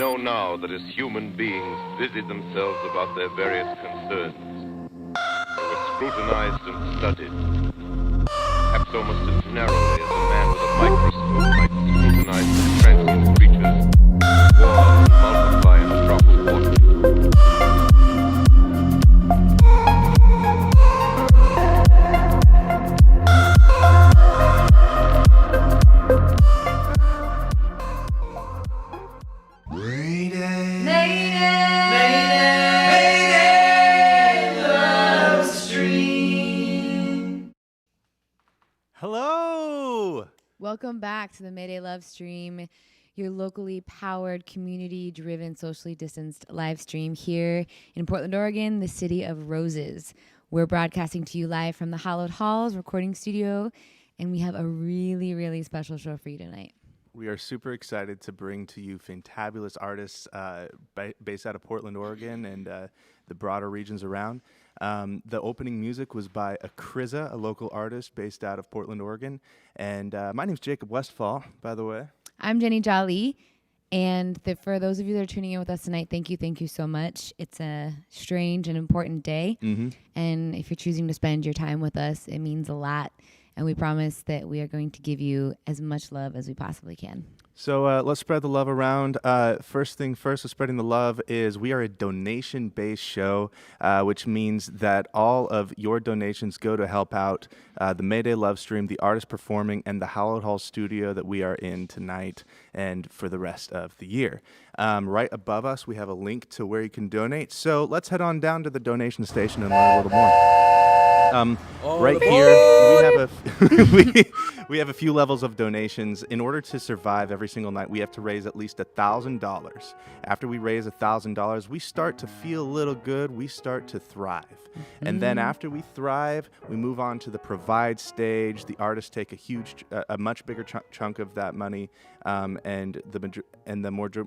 know now that as human beings busied themselves about their various concerns, they were scrutinized and studied, perhaps almost as narrowly as a man with a microscope might scrutinize the transient creatures who war and multiply in a drop of water. Mayday LoveStream. Hello! Welcome back to the Mayday LoveStream, your locally powered, community-driven, socially distanced live stream here in Portland, Oregon, the city of roses. We're broadcasting to you live from the Hallowed Halls recording studio, and we have a really, really special show for you tonight. We are super excited to bring to you fantabulous artists based out of Portland, Oregon, and the broader regions around. The opening music was by Akriza, a local artist based out of Portland, Oregon. And my name's Jacob Westfall, by the way. I'm Jenny Jolly, and for those of you that are tuning in with us tonight, thank you so much. It's a strange and important day, and if you're choosing to spend your time with us, it means a lot. And we promise that we are going to give you as much love as we possibly can. So let's spread the love around. First thing first, with spreading the love is we are a donation-based show, which means that all of your donations go to help out the Mayday LoveStream, the artist performing, and the Hallowed Halls studio that we are in tonight and for the rest of the year. Right above us, we have a link to where you can donate. So let's head on down to the donation station and learn a little more. Right here, we have a few levels of donations. In order to survive every single night, we have to raise at least $1,000. After we raise $1,000, we start to feel a little good. We start to thrive. And then after we thrive, we move on to the provide stage. The artists take a much bigger chunk of that money, and the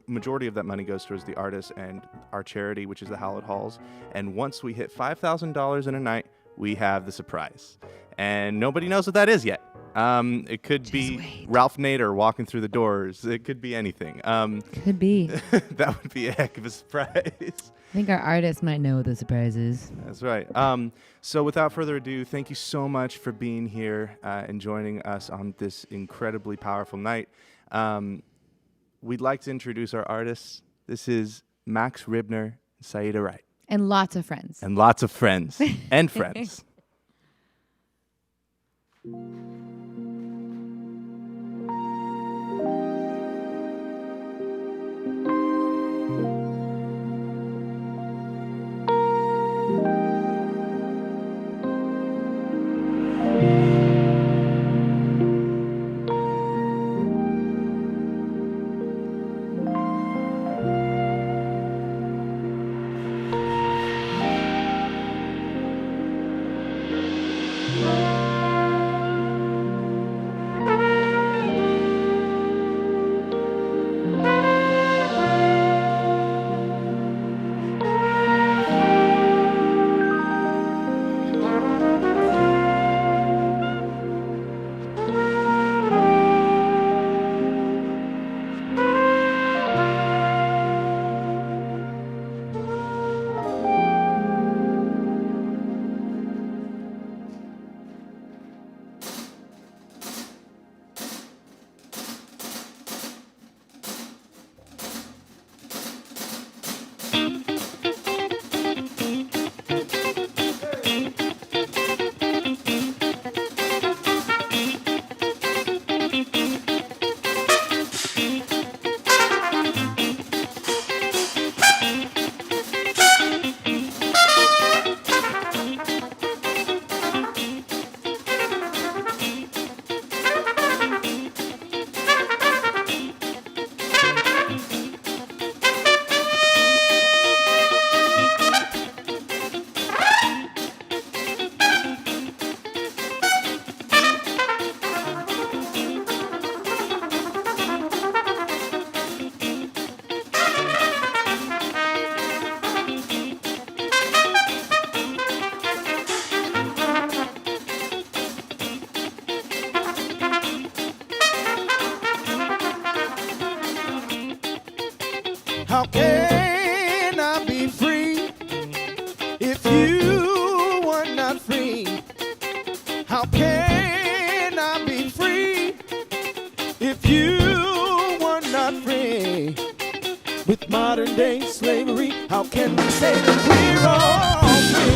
majority of that money goes towards the artists and our charity, which is the Hallowed Halls. And once we hit $5,000 in a night, we have the surprise. And nobody knows what that is yet. It could be Ralph Nader walking through the doors. It could be anything. Could be. That would be a heck of a surprise. I think our artists might know what the surprise is. That's right. So without further ado, thank you so much for being here and joining us on this incredibly powerful night. We'd like to introduce our artists. This is Max Ribner and Saeeda Wright. And lots of friends. And lots of friends. And friends. How can I be free if you were not free? How can I be free if you were not free? With modern day slavery, how can we say that we're all free?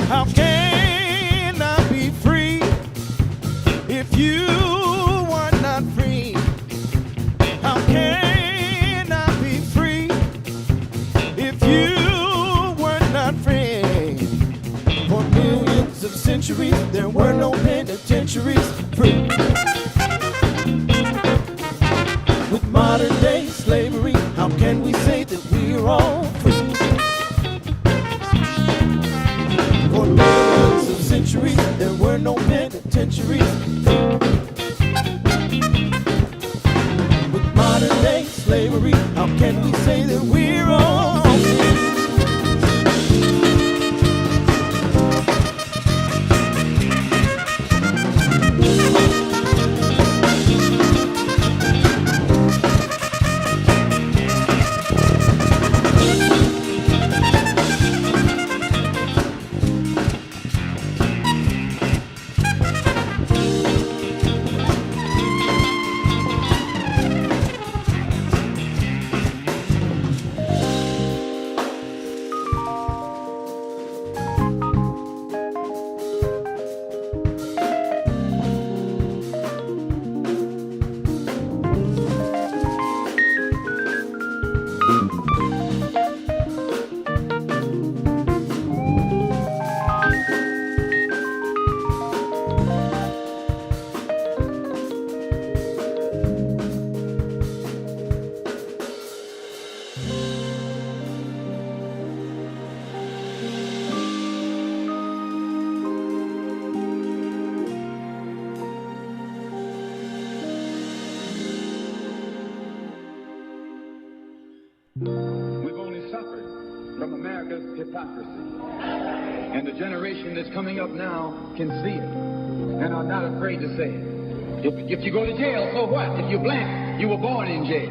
How can I be free if you were not free? How can I be free if you were not free? For millions of centuries, there were no penitentiaries free. With modern day slavery, how can we say that we're all free? For millions of centuries, there were no penitentiaries. With modern day slavery, how can we say that we're all free? We've only suffered from America's hypocrisy. And the generation that's coming up now can see it and are not afraid to say it. If you go to jail, so what? If you're black, you were born in jail.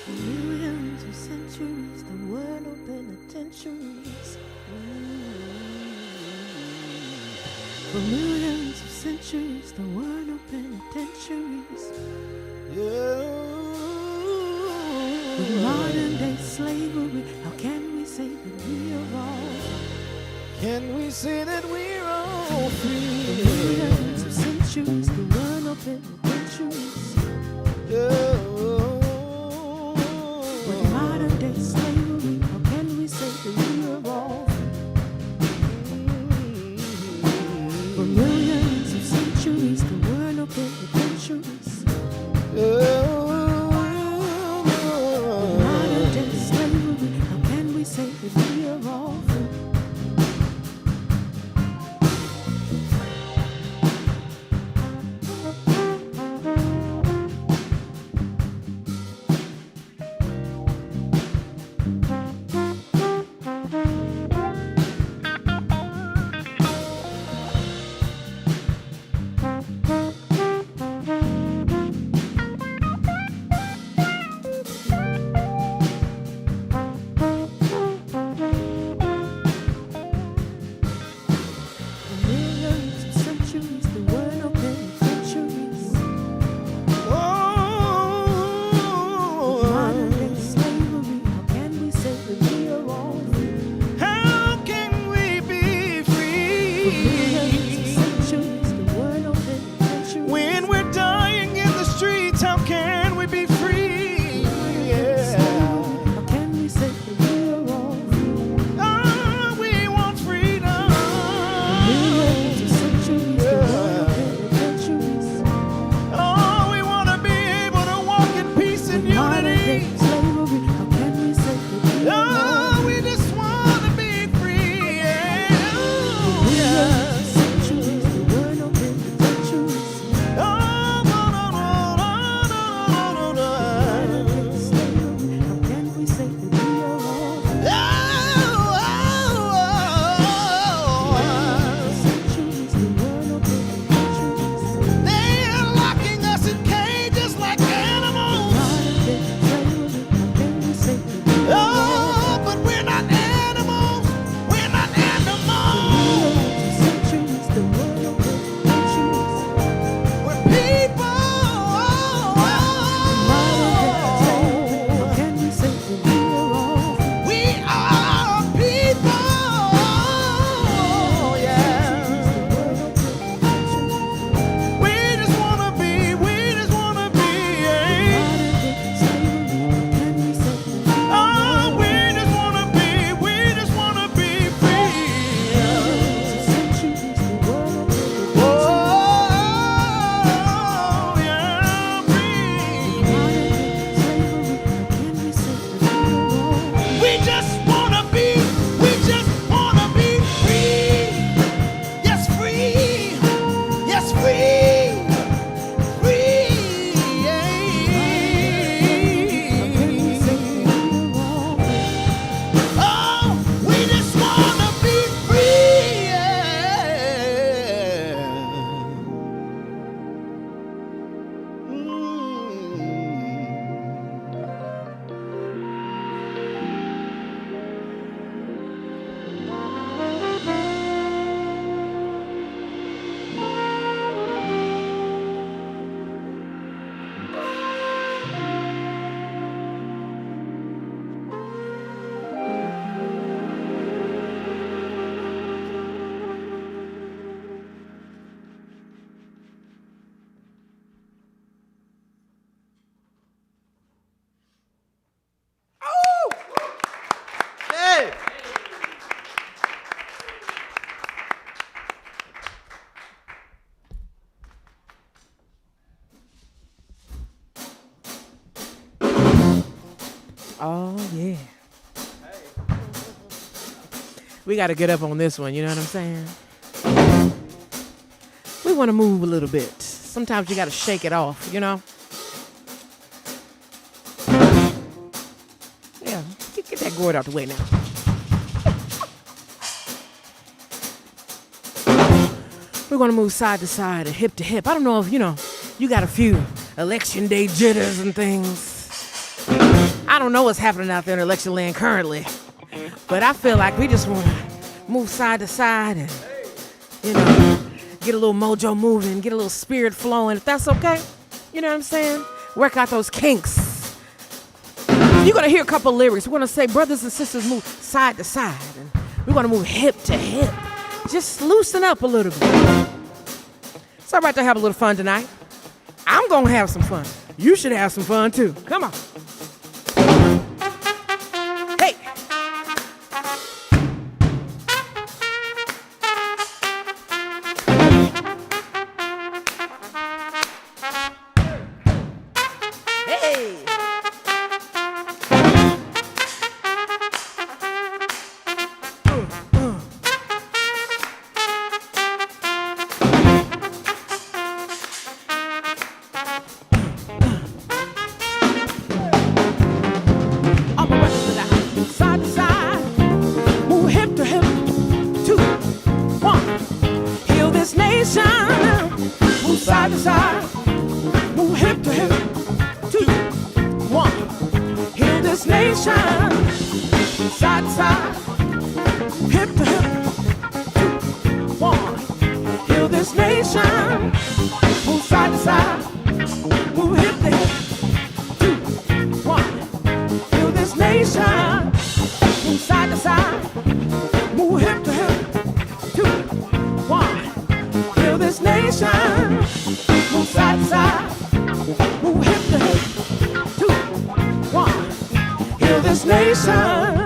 Millions of centuries, there were no penitentiaries. For millions of centuries, there were no penitentiaries. With modern day slavery, how can we say that we are all? Can we say that we're all free? For millions of centuries, there were no penitentiaries. With modern day slavery, how can we say that we are all free? For millions of centuries, there were no penitentiaries. With modern day slavery, how can we say that we are all free? We got to get up on this one, you know what I'm saying? We want to move a little bit. Sometimes you got to shake it off, you know? Yeah, get that gourd out the way now. We're going to move side to side and hip to hip. I don't know if, you got a few election day jitters and things. I don't know what's happening out there in election land currently, but I feel like we just want to move side to side and, get a little mojo moving, get a little spirit flowing, if that's okay. You know what I'm saying? Work out those kinks. You're going to hear a couple lyrics. We're going to say, brothers and sisters, move side to side, and we're going to move hip to hip. Just loosen up a little bit. It's all right to have a little fun tonight. I'm going to have some fun. You should have some fun, too. Come on. Hey. Hey. Side to side, move hip to hip, 2, 1. Heal this nation. Side to side, hip to hip, 2, 1. Heal this nation. Move side to side, move hip to hip, 2, 1. Heal this nation. Move side to side, move hip to hip, 2, 1. Heal this nation. Move side to side, move hip to hip, 2, 1. Heal this nation.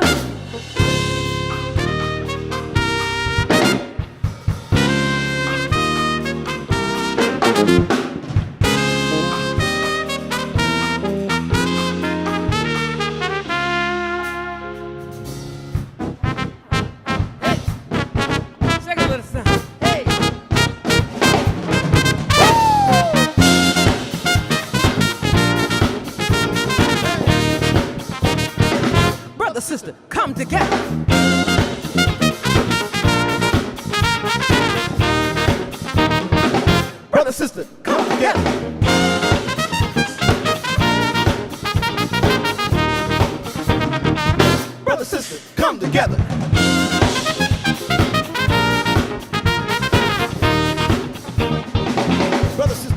Sister, come together. Brother, sister, come together. Brother, sister, come together. Brother, sister.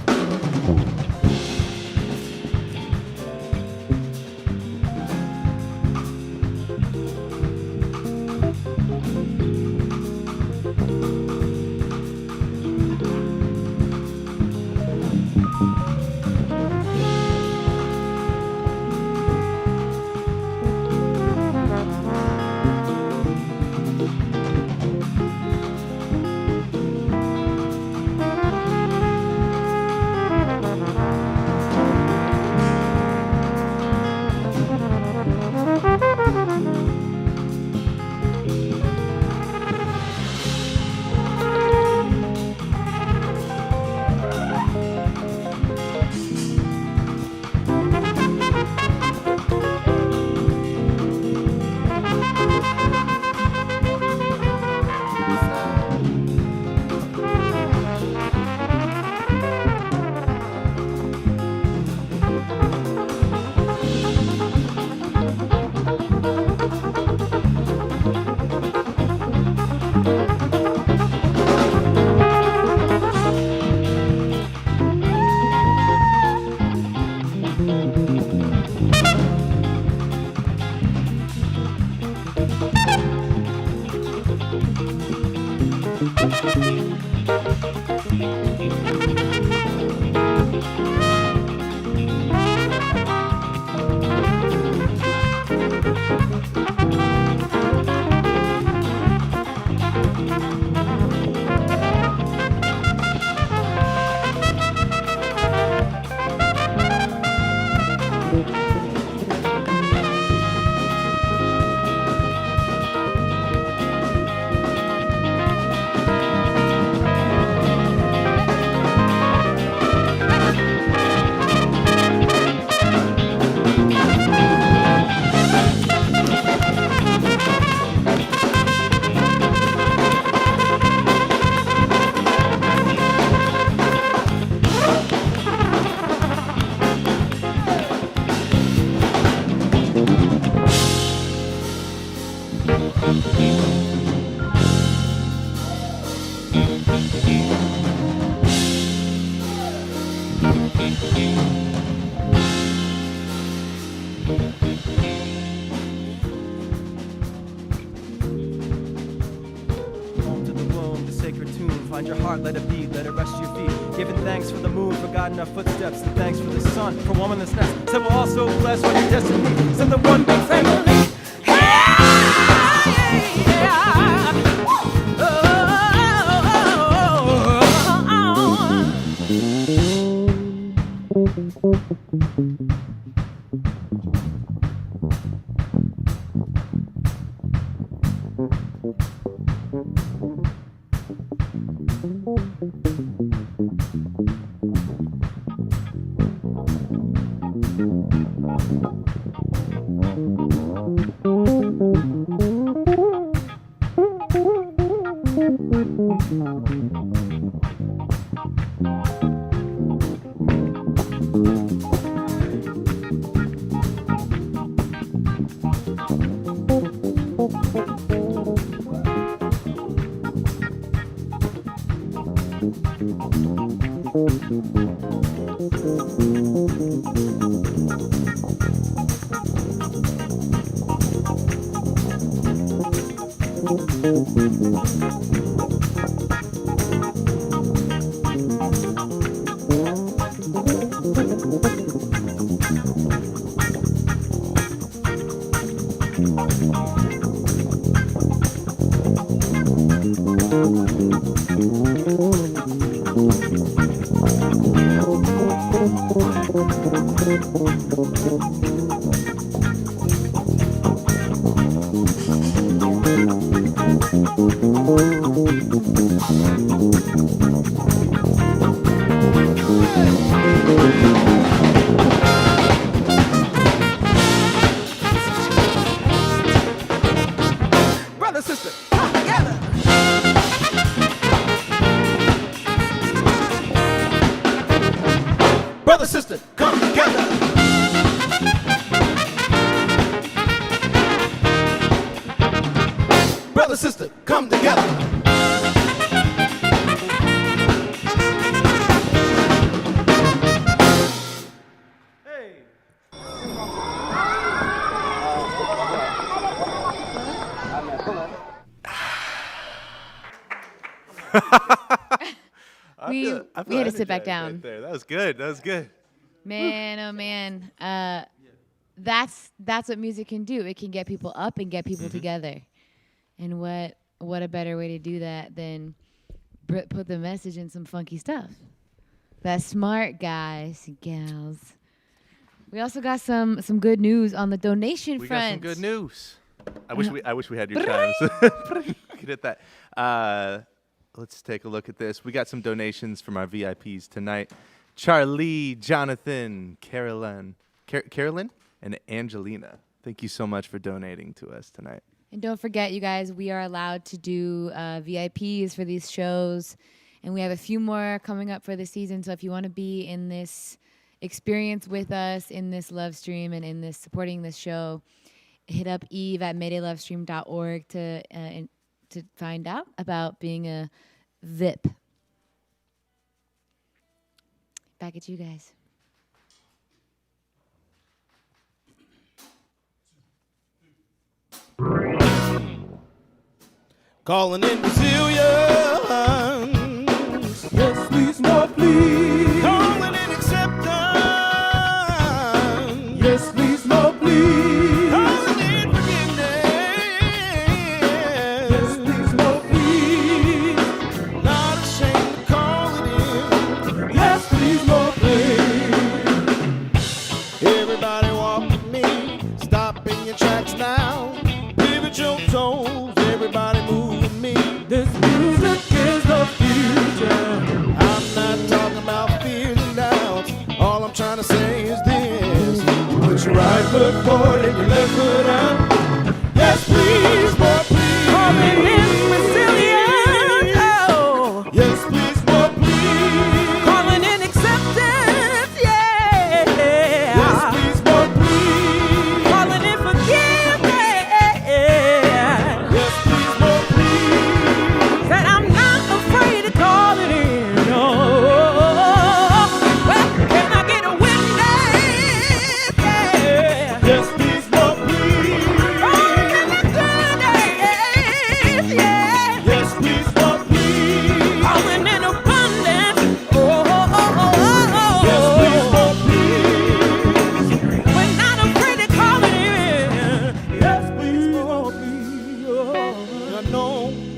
tune. Find your heart, let it beat, let it rest your feet. Giving thanks for the moon, for guiding our footsteps, and thanks for the sun, for warming this nest. So we're also blessed with your destiny. Send the one big family. Brother, sister, come together. Brother, sister, come together. Brother, sister, come together. We had to sit back down. Right there. That was good. That was good. Man, oh man. That's what music can do. It can get people up and get people together. And what a better way to do that than put the message in some funky stuff. That's smart, guys and gals. We also got some good news on the donation We front. got some good news. I wish we had your chimes. We could hit that. Let's take a look at this. We got some donations from our VIPs tonight. Charlie, Jonathan, Carolyn, and Angelina. Thank you so much for donating to us tonight. And don't forget, you guys, we are allowed to do VIPs for these shows. And we have a few more coming up for the season. So if you want to be in this experience with us, in this love stream, and in this supporting this show, hit up Eve at maydaylovestream.org to find out about being a VIP. Back at you guys. Calling in resilience. Yes, please, more please. Calling in acceptance. Yes, please, more please. Calling in forgiveness. Yes, please, more please. Not ashamed to call it in. Yes, please, more please. Everybody walk with me. Stop in your tracks now. Pivot your toes. Everybody move with me. This music is the future. I'm not talking about fears and doubts. All I'm trying to say is this. You put your right foot forward and your left foot out. Yes, please, boy, please. Calling in resilience. Oh. Yes, please, boy, please. Calling in acceptance. Yeah. Yes, please, boy, please. Calling in forgiveness. Yes, please, boy, please. Said I'm not afraid to call it in. Oh. Well, can I get a witness? Yeah. Yes, please, boy, please. Oh, in the good days. Yeah. Yes, please, boy, please.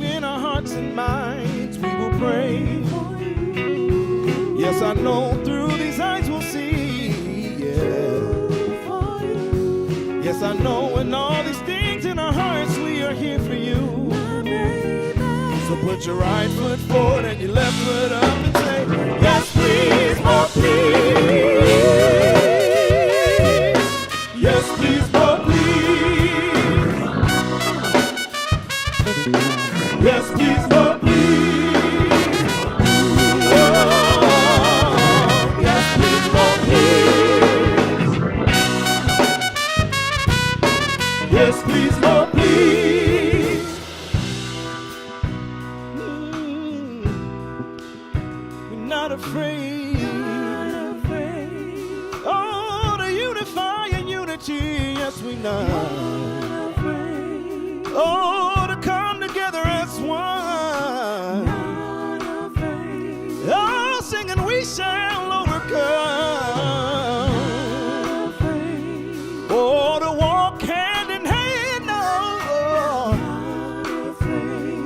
in our hearts and minds we will pray. Yes, I know through these eyes we'll see. Yeah. Yes, I know in all these things in our hearts we are here for you. So put your right foot forward and your left foot up and say, yes, please, more please. Yes, please, more please. Yes, please, more please. Oh, yes, please, more please. Yes, please, more please. We're not afraid. Oh, to unify in unity, yes, we're not afraid. Oh, to come together as one. Oh, singing we shall overcome. Oh, to walk hand in hand, oh,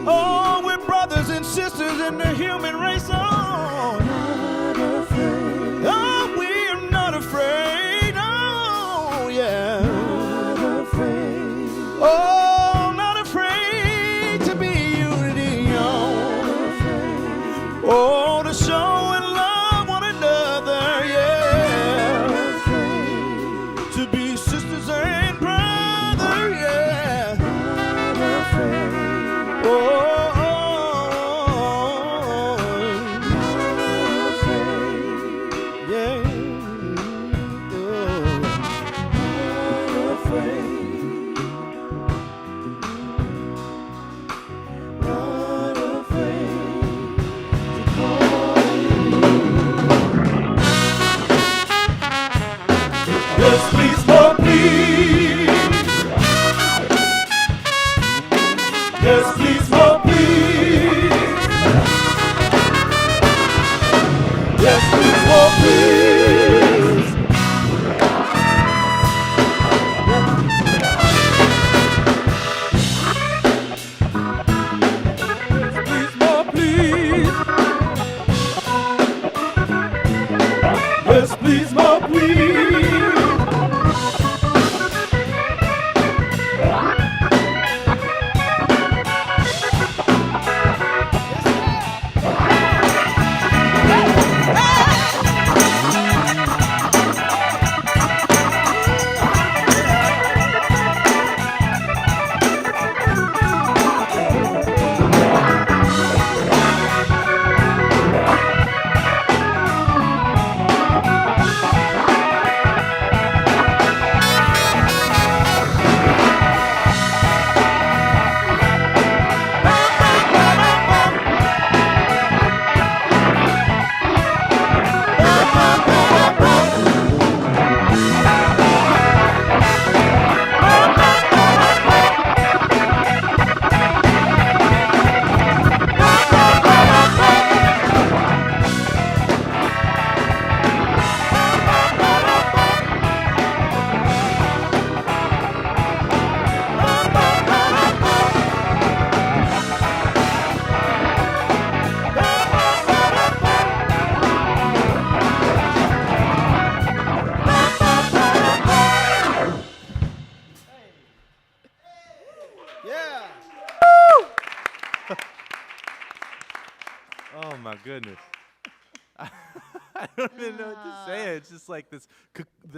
oh, we're brothers and sisters in the human race, oh, oh, we're not afraid, oh, yeah, oh, not afraid to be unity, oh, to show and love one another, yeah, to be sisters and brothers, yeah, oh, yeah, yes, please, more please. Yes, please, more please. Yes, please, more please. Please, more please. Yes, please, more please. Yeah. Oh my goodness. I don't even know what to say. It's just like this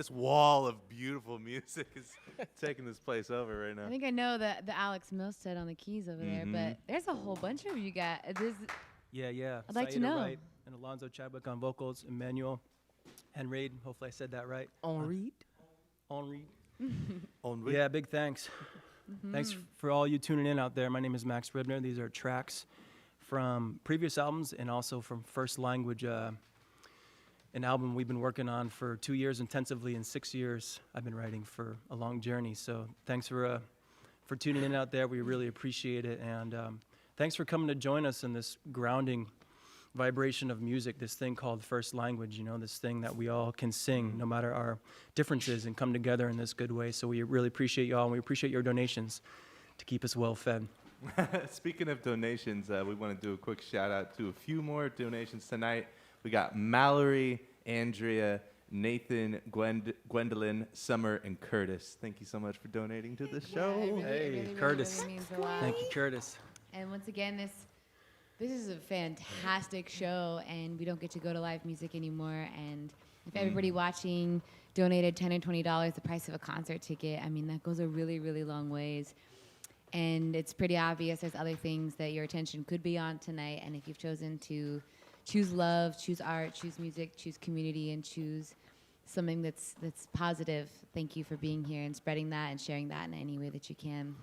wall of beautiful music is taking this place over right now. I think I know the Alex Milstead on the keys over there, but there's a whole bunch of you guys. Yeah. I'd like to Saeeda know. Wright and Alonzo Chadwick on vocals, Emmanuel and Raid. Hopefully I said that right. Henri. Henri. Only. Yeah, big thanks. Thanks for all you tuning in out there. My name is Max Ribner. These are tracks from previous albums and also from First Language, an album we've been working on for 2 years intensively, and 6 years I've been writing for a long journey. So thanks for tuning in out there. We really appreciate it. And thanks for coming to join us in this grounding vibration of music, this thing called First Language, you know, this thing that we all can sing no matter our differences and come together in this good way. So we really appreciate y'all, and we appreciate your donations to keep us well fed. Speaking of donations, we want to do a quick shout out to a few more donations tonight. We got Mallory, Andrea, Nathan, Gwendolyn, Summer, and Curtis. Thank you so much for donating to the show. Hey, Curtis. Really means a lot. Thank you, Curtis. And once again, this is a fantastic show, and we don't get to go to live music anymore. And if everybody watching donated $10 or $20, the price of a concert ticket, I mean, that goes a really, really long ways. And it's pretty obvious there's other things that your attention could be on tonight. And if you've chosen to choose love, choose art, choose music, choose community, and choose something that's positive, thank you for being here and spreading that and sharing that in any way that you can.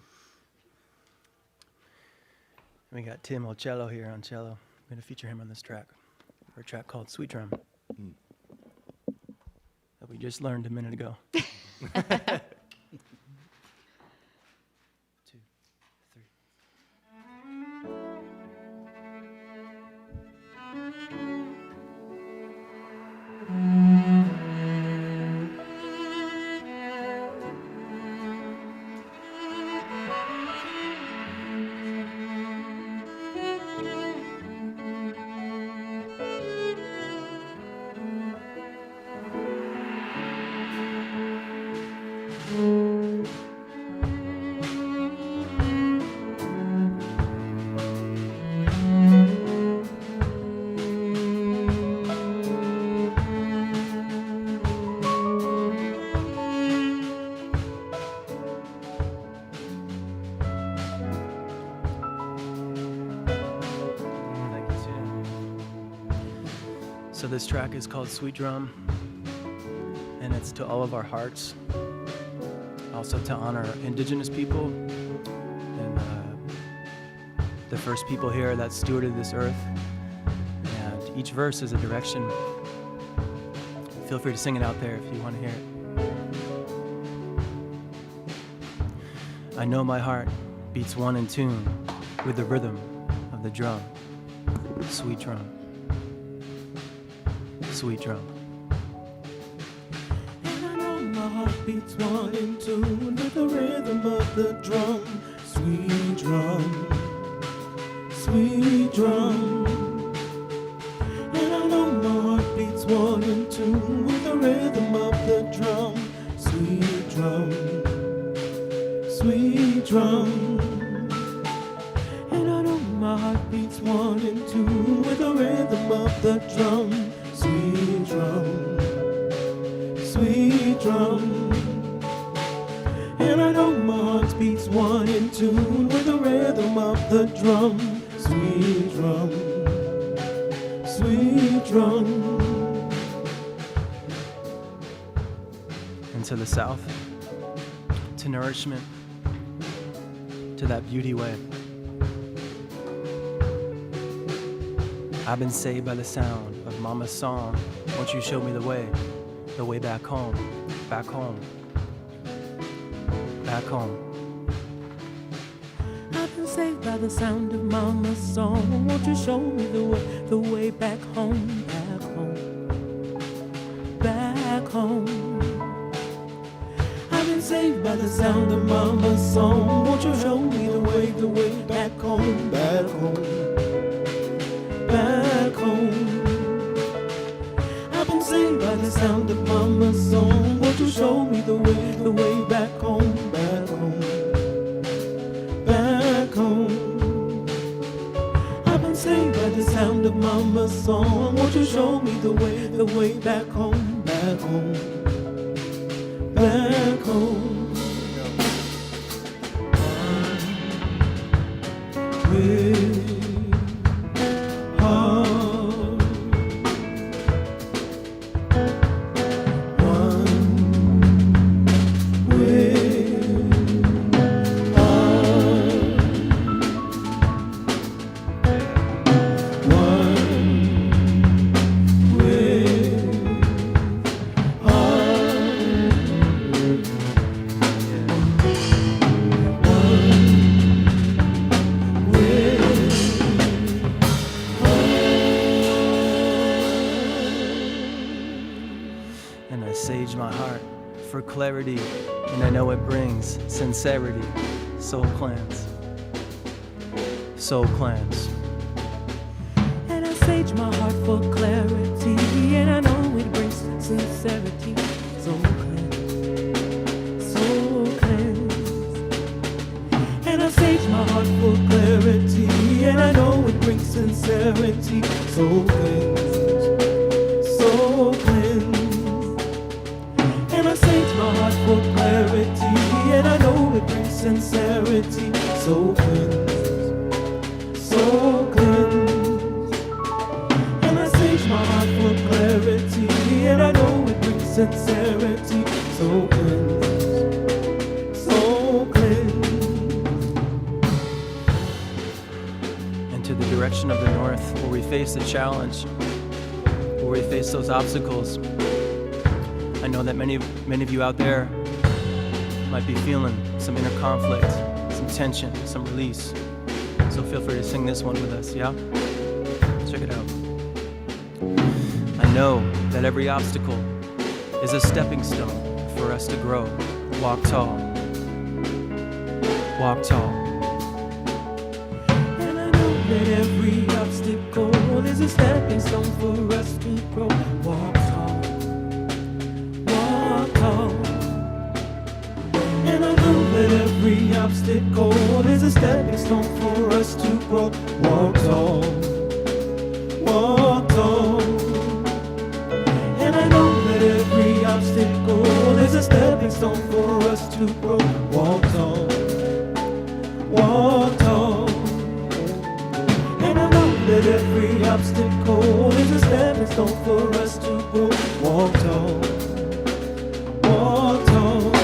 We got Tim Ocello here on cello. I'm going to feature him on this track, or a track called Sweet Drum that we just learned a minute ago. 2, 3. So this track is called Sweet Drum, and it's to all of our hearts, also to honor indigenous people and the first people here that stewarded this earth. And each verse is a direction. Feel free to sing it out there if you want to hear it. I know my heart beats one in tune with the rhythm of the drum. Sweet drum. Sweet drum. And I know my heart beats one in tune with the rhythm of the drum. Sweet drum, sweet drum. And I know my heart beats one in tune with the rhythm of the drum. Sweet drum, sweet drum. And I know my heart beats one in tune with the rhythm of the drum. Sweet drum, sweet drum. And I know my heart beats one in tune with the rhythm of the drum. Sweet drum, sweet drum. And to the south, to nourishment, to that beauty way. I've been saved by the sound of Mama's song. Won't you show me the way back home, back home, back home. I've been saved by the sound of Mama's song. Won't you show me the way back home, back home, back home. I've been saved by the sound of Mama's song. Won't you show me the way back home, back home, back home. I've been saved by the sound of Mama's song. Won't you show me the way back home, back home, back home. I've been saved by the sound of Mama's song. Won't you show me the way back home, back home, back home. With heart, one with heart, one with And I sage my heart for clarity, and I know it brings sincerity, soul cleanse. soul cleanse. And I sage my heart for clarity, and I know it brings sincerity. Soul cleanse, soul cleanse. And I sage my heart for clarity, and I know it brings sincerity. Soul cleanse, soul cleanse. And I sage my heart for clarity, and I know it brings sincerity. Soul cleanse, soul cleanse. And I sage my heart for clarity, and I know it brings sincerity. Soul cleanse, soul cleanse. And to the direction of the north, where we face the challenge, where we face those obstacles. I know that many of you out there might be feeling some inner conflict, some tension, some release. So feel free to sing this one with us, yeah? Check it out. I know that every obstacle is a stepping stone for us to grow. Walk tall. Walk tall. And I know that every obstacle is a stepping stone for us to grow. Walk tall, walk tall. And I know that every obstacle is a stepping stone for us to grow. Walk tall, walk tall. And I know that every obstacle is a stepping stone for us to grow. Walk tall, walk tall. And I know that every obstacle is a stepping stone for us to grow. Walk tall, walk tall.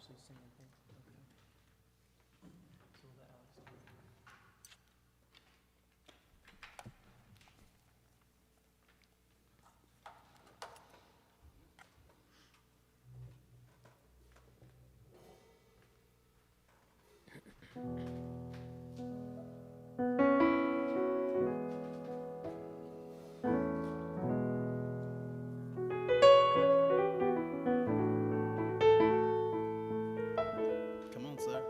actually sing and think. Okay. So we'll let Alex do it. Come on, sir.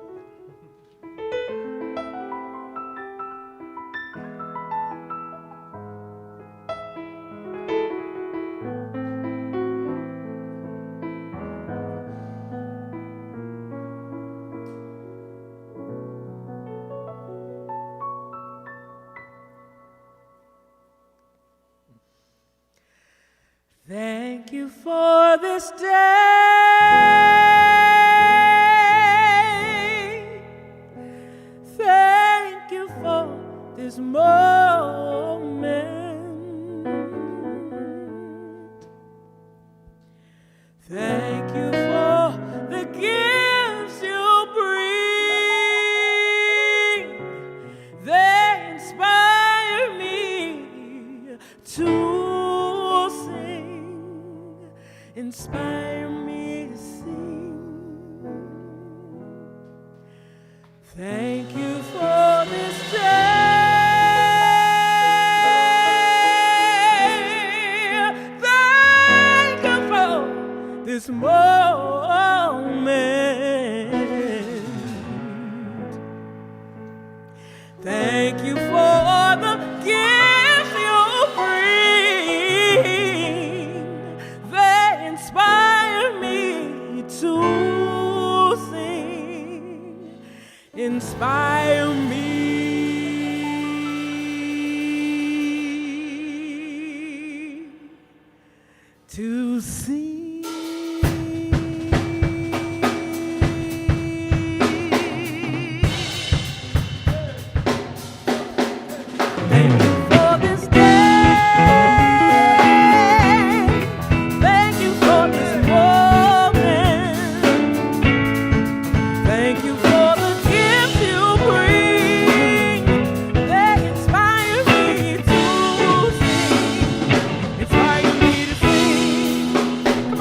Thank you for this day. Thank you for this moment. Thank you for the gifts you bring. They inspire me to inspire me to sing. Thank you for this day. Thank you for this moment. Thank you for the gifts you bring. They inspire me to sing. Inspire me to sing. Thank you for this day. Thank you for this moment. Thank you for the gifts you bring. They inspire me to sing. Inspire me to sing.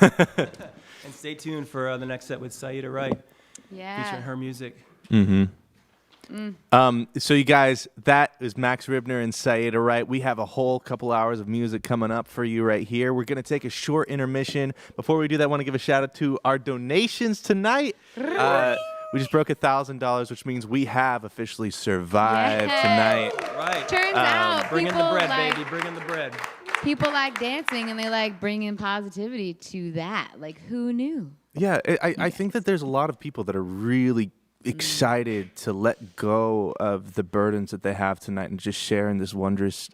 And stay tuned for the next set with Saeeda Wright, Yeah. featuring her music. So you guys, that is Max Ribner and Saeeda Wright. We have a whole couple hours of music coming up for you right here. We're going to take a short intermission. Before we do that, I want to give a shout out to our donations tonight. We just broke $1,000, which means we have officially survived tonight. Right. Turns out Bring in people the bread, like, baby. Bring in the bread. people like dancing and they like bringing positivity to that. Like, who knew? Yeah, I think that there's a lot of people that are really excited to let go of the burdens that they have tonight and just share in this wondrous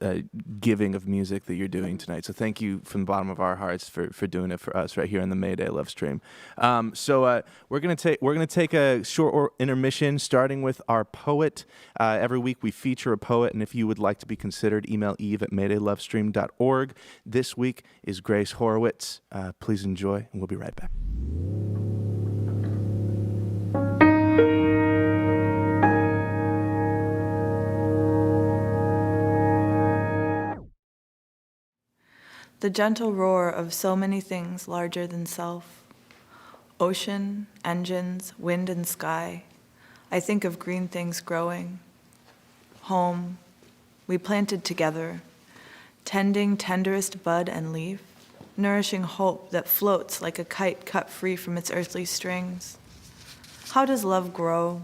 giving of music that you're doing tonight. So thank you from the bottom of our hearts for doing it for us right here on the Mayday LoveStream. So we're gonna take a short intermission, starting with our poet. Every week we feature a poet, and if you would like to be considered, email eve@maydaylovestream.org. This week is Grace Horowitz. Please enjoy, and we'll be right back. The gentle roar of so many things larger than self. Ocean, engines, wind and sky. I think of green things growing. Home, we planted together, tending tenderest bud and leaf, nourishing hope that floats like a kite cut free from its earthly strings. How does love grow?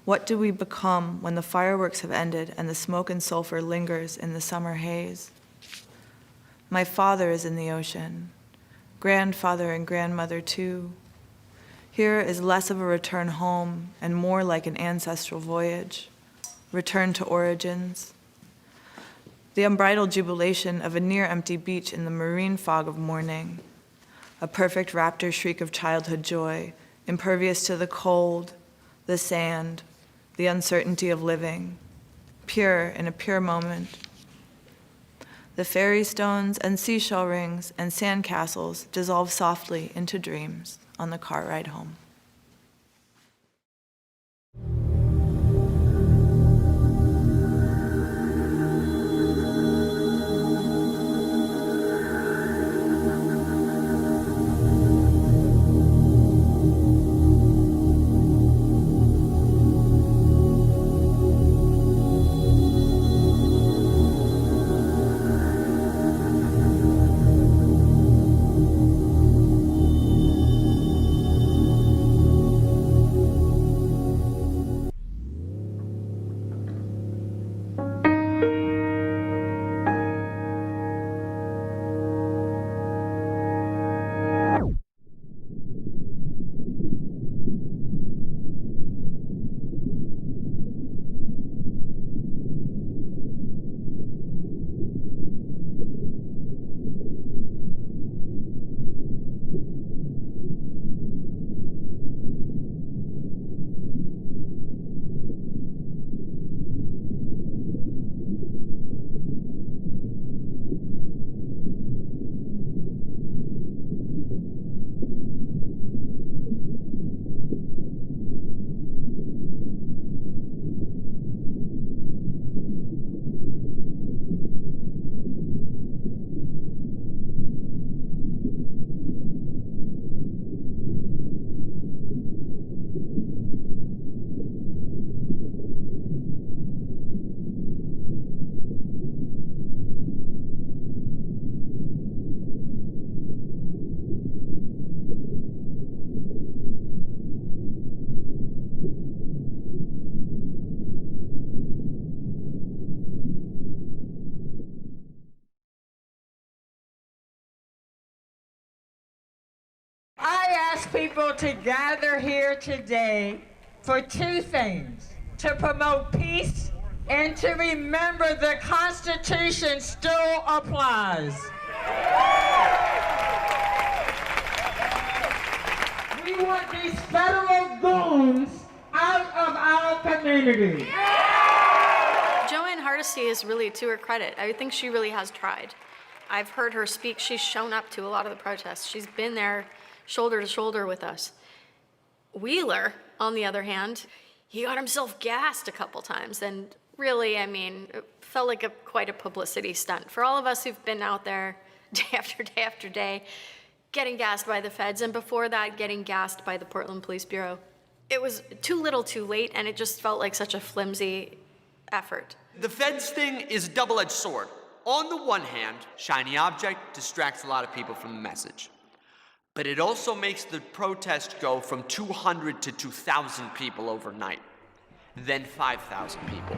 What do we become when the fireworks have ended and the smoke and sulfur lingers in the summer haze? My father is in the ocean, grandfather and grandmother too. Here is less of a return home and more like an ancestral voyage, return to origins. The unbridled jubilation of a near-empty beach in the marine fog of morning, a perfect raptor shriek of childhood joy, impervious to the cold, the sand, the uncertainty of living, pure in a pure moment. The fairy stones and seashell rings and sand castles dissolve softly into dreams on the car ride home. I ask people to gather here today for two things: to promote peace and to remember the Constitution still applies. We want these federal goons out of our community. Joanne Hardesty is really, to her credit, I think she really has tried. I've heard her speak. She's shown up to a lot of the protests. She's been there shoulder to shoulder with us. Wheeler, on the other hand, he got himself gassed a couple times, and really, I mean, it felt like quite a publicity stunt. For all of us who've been out there day after day after day, getting gassed by the feds, and before that, getting gassed by the Portland Police Bureau. It was too little too late, and it just felt like such a flimsy effort. The feds thing is a double-edged sword. On the one hand, shiny object distracts a lot of people from the message. But it also makes the protest go from 200 to 2,000 people overnight, then 5,000 people.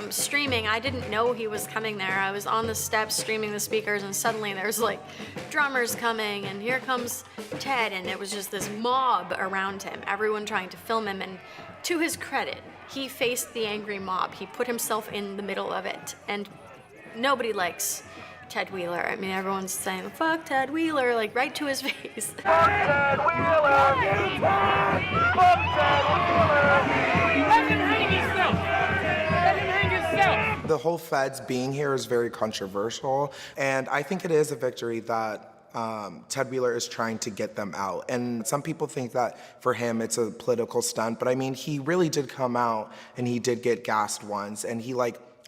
Streaming, I didn't know he was coming there. I was on the steps streaming the speakers, and suddenly there's like drummers coming, and here comes Ted, and it was just this mob around him, everyone trying to film him. And to his credit, he faced the angry mob. He put himself in the middle of it, and nobody likes Ted Wheeler. I mean, everyone's saying, fuck Ted Wheeler, like right to his face. Fuck Ted Wheeler! Fuck Ted Wheeler! Let him hang himself! Let him hang himself! The whole feds being here is very controversial, and I think it is a victory that Ted Wheeler is trying to get them out. And some people think that for him it's a political stunt, but I mean, he really did come out and he did get gassed once, and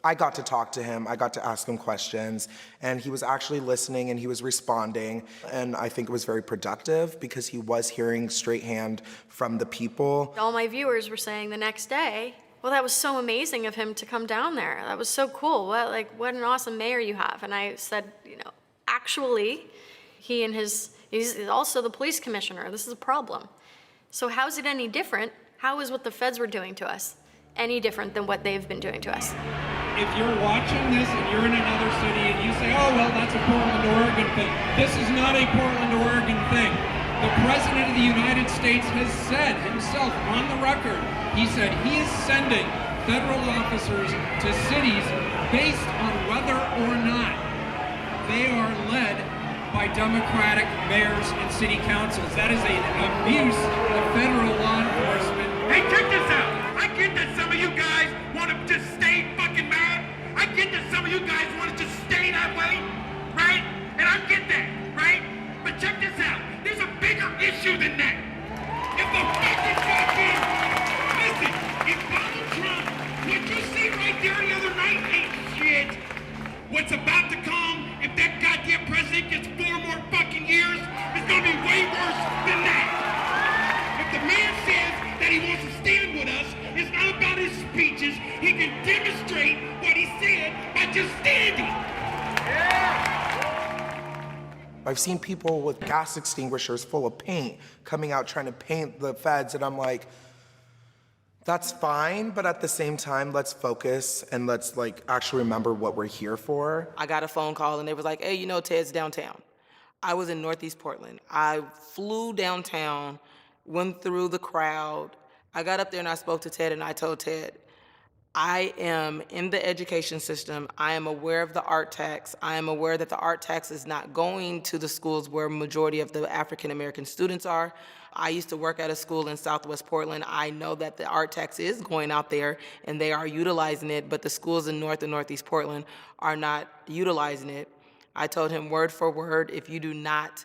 I got to talk to him, I got to ask him questions, and he was actually listening and he was responding, and I think it was very productive because he was hearing straight hand from the people. All my viewers were saying the next day, well, that was so amazing of him to come down there. That was so cool. What an awesome mayor you have. And I said, actually, he's also the police commissioner. This is a problem. So how is it any different? How is what the feds were doing to us any different than what they've been doing to us? If you're watching this and you're in another city and you say, oh, well, that's a Portland, Oregon thing. This is not a Portland, Oregon thing. The President of the United States has said himself on the record, he said he is sending federal officers to cities based on whether or not they are led by Democratic mayors and city councils. That is an abuse of federal law enforcement. Hey, check this out. I get that some of you guys want to just stay fucking mad. I get that some of you guys want to just stay that way, right? And I get that, right? But check this out. There's a bigger issue than that. If the fucking listen, if Donald Trump, what you see right there the other night ain't shit. What's about to come, if that goddamn president gets 4 more fucking years, it's gonna be way worse than that. If the man says that he wants to stand with us, it's not about his speeches. He can demonstrate what he said by just standing. I've seen people with gas extinguishers full of paint coming out trying to paint the feds, and I'm like, that's fine, but at the same time, let's focus and let's actually remember what we're here for. I got a phone call and they was like, hey, Ted's downtown. I was in Northeast Portland. I flew downtown, went through the crowd. I got up there and I spoke to Ted and I told Ted, I am in the education system. I am aware of the art tax. I am aware that the art tax is not going to the schools where majority of the African American students are. I used to work at a school in Southwest Portland. I know that the art tax is going out there and they are utilizing it, but the schools in North and Northeast Portland are not utilizing it. I told him word for word, if you do not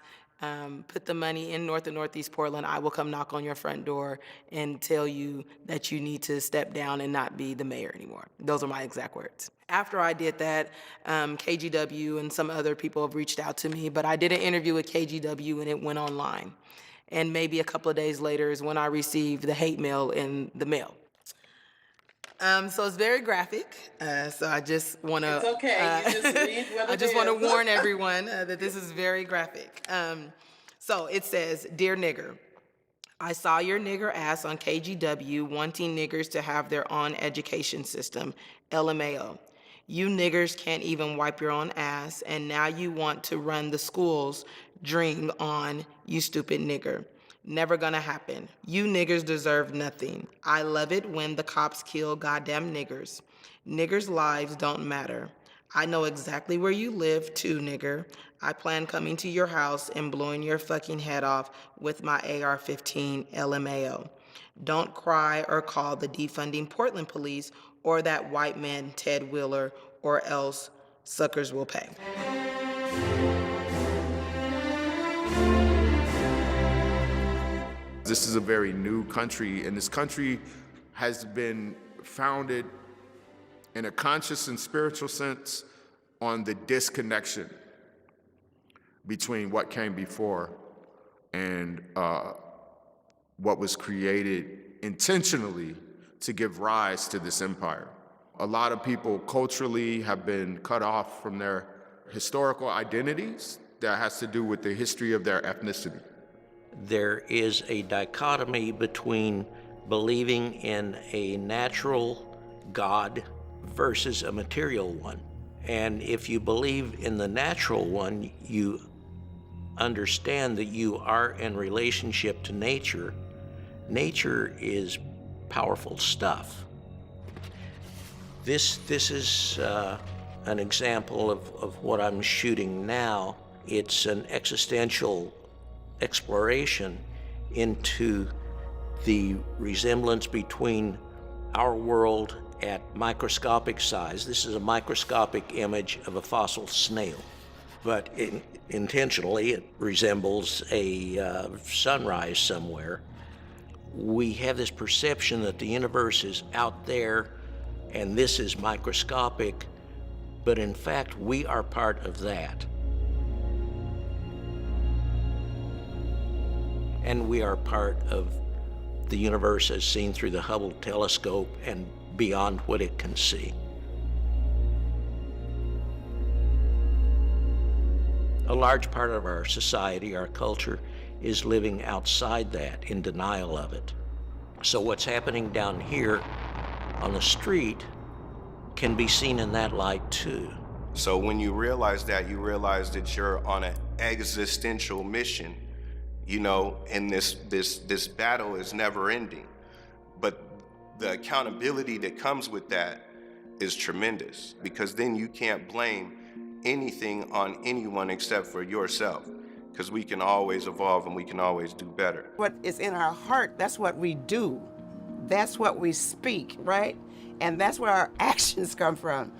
put the money in North and Northeast Portland, I will come knock on your front door and tell you that you need to step down and not be the mayor anymore. Those are my exact words. After I did that, KGW and some other people have reached out to me, but I did an interview with KGW and it went online. And maybe a couple of days later is when I received the hate mail in the mail. So it's very graphic. So I just want to. It's okay. You just read what I just want to warn everyone that this is very graphic. So it says, "Dear nigger, I saw your nigger ass on KGW wanting niggers to have their own education system. LMAO. You niggers can't even wipe your own ass, and now you want to run the schools. Dream on, you stupid nigger. Never gonna happen. You niggers deserve nothing. I love it when the cops kill goddamn niggers. Niggers' lives don't matter. I know exactly where you live too, nigger. I plan coming to your house and blowing your fucking head off with my AR-15 LMAO. Don't cry or call the defunding Portland police or that white man Ted Wheeler or else suckers will pay. This is a very new country, and this country has been founded in a conscious and spiritual sense on the disconnection between what came before and what was created intentionally to give rise to this empire. A lot of people culturally have been cut off from their historical identities that has to do with the history of their ethnicity. There is a dichotomy between believing in a natural God versus a material one. And if you believe in the natural one, you understand that you are in relationship to nature. Nature is powerful stuff. This is an example of what I'm shooting now. It's an existential exploration into the resemblance between our world at microscopic size. This is a microscopic image of a fossil snail, but intentionally it resembles a sunrise somewhere. We have this perception that the universe is out there and this is microscopic, but in fact we are part of that. And we are part of the universe as seen through the Hubble telescope and beyond what it can see. A large part of our society, our culture, is living outside that, in denial of it. So what's happening down here on the street can be seen in that light too. So when you realize that, you realize that you're on an existential mission. You know, and this battle is never ending. But the accountability that comes with that is tremendous, because then you can't blame anything on anyone except for yourself, because we can always evolve and we can always do better. What is in our heart, that's what we do. That's what we speak, right? And that's where our actions come from.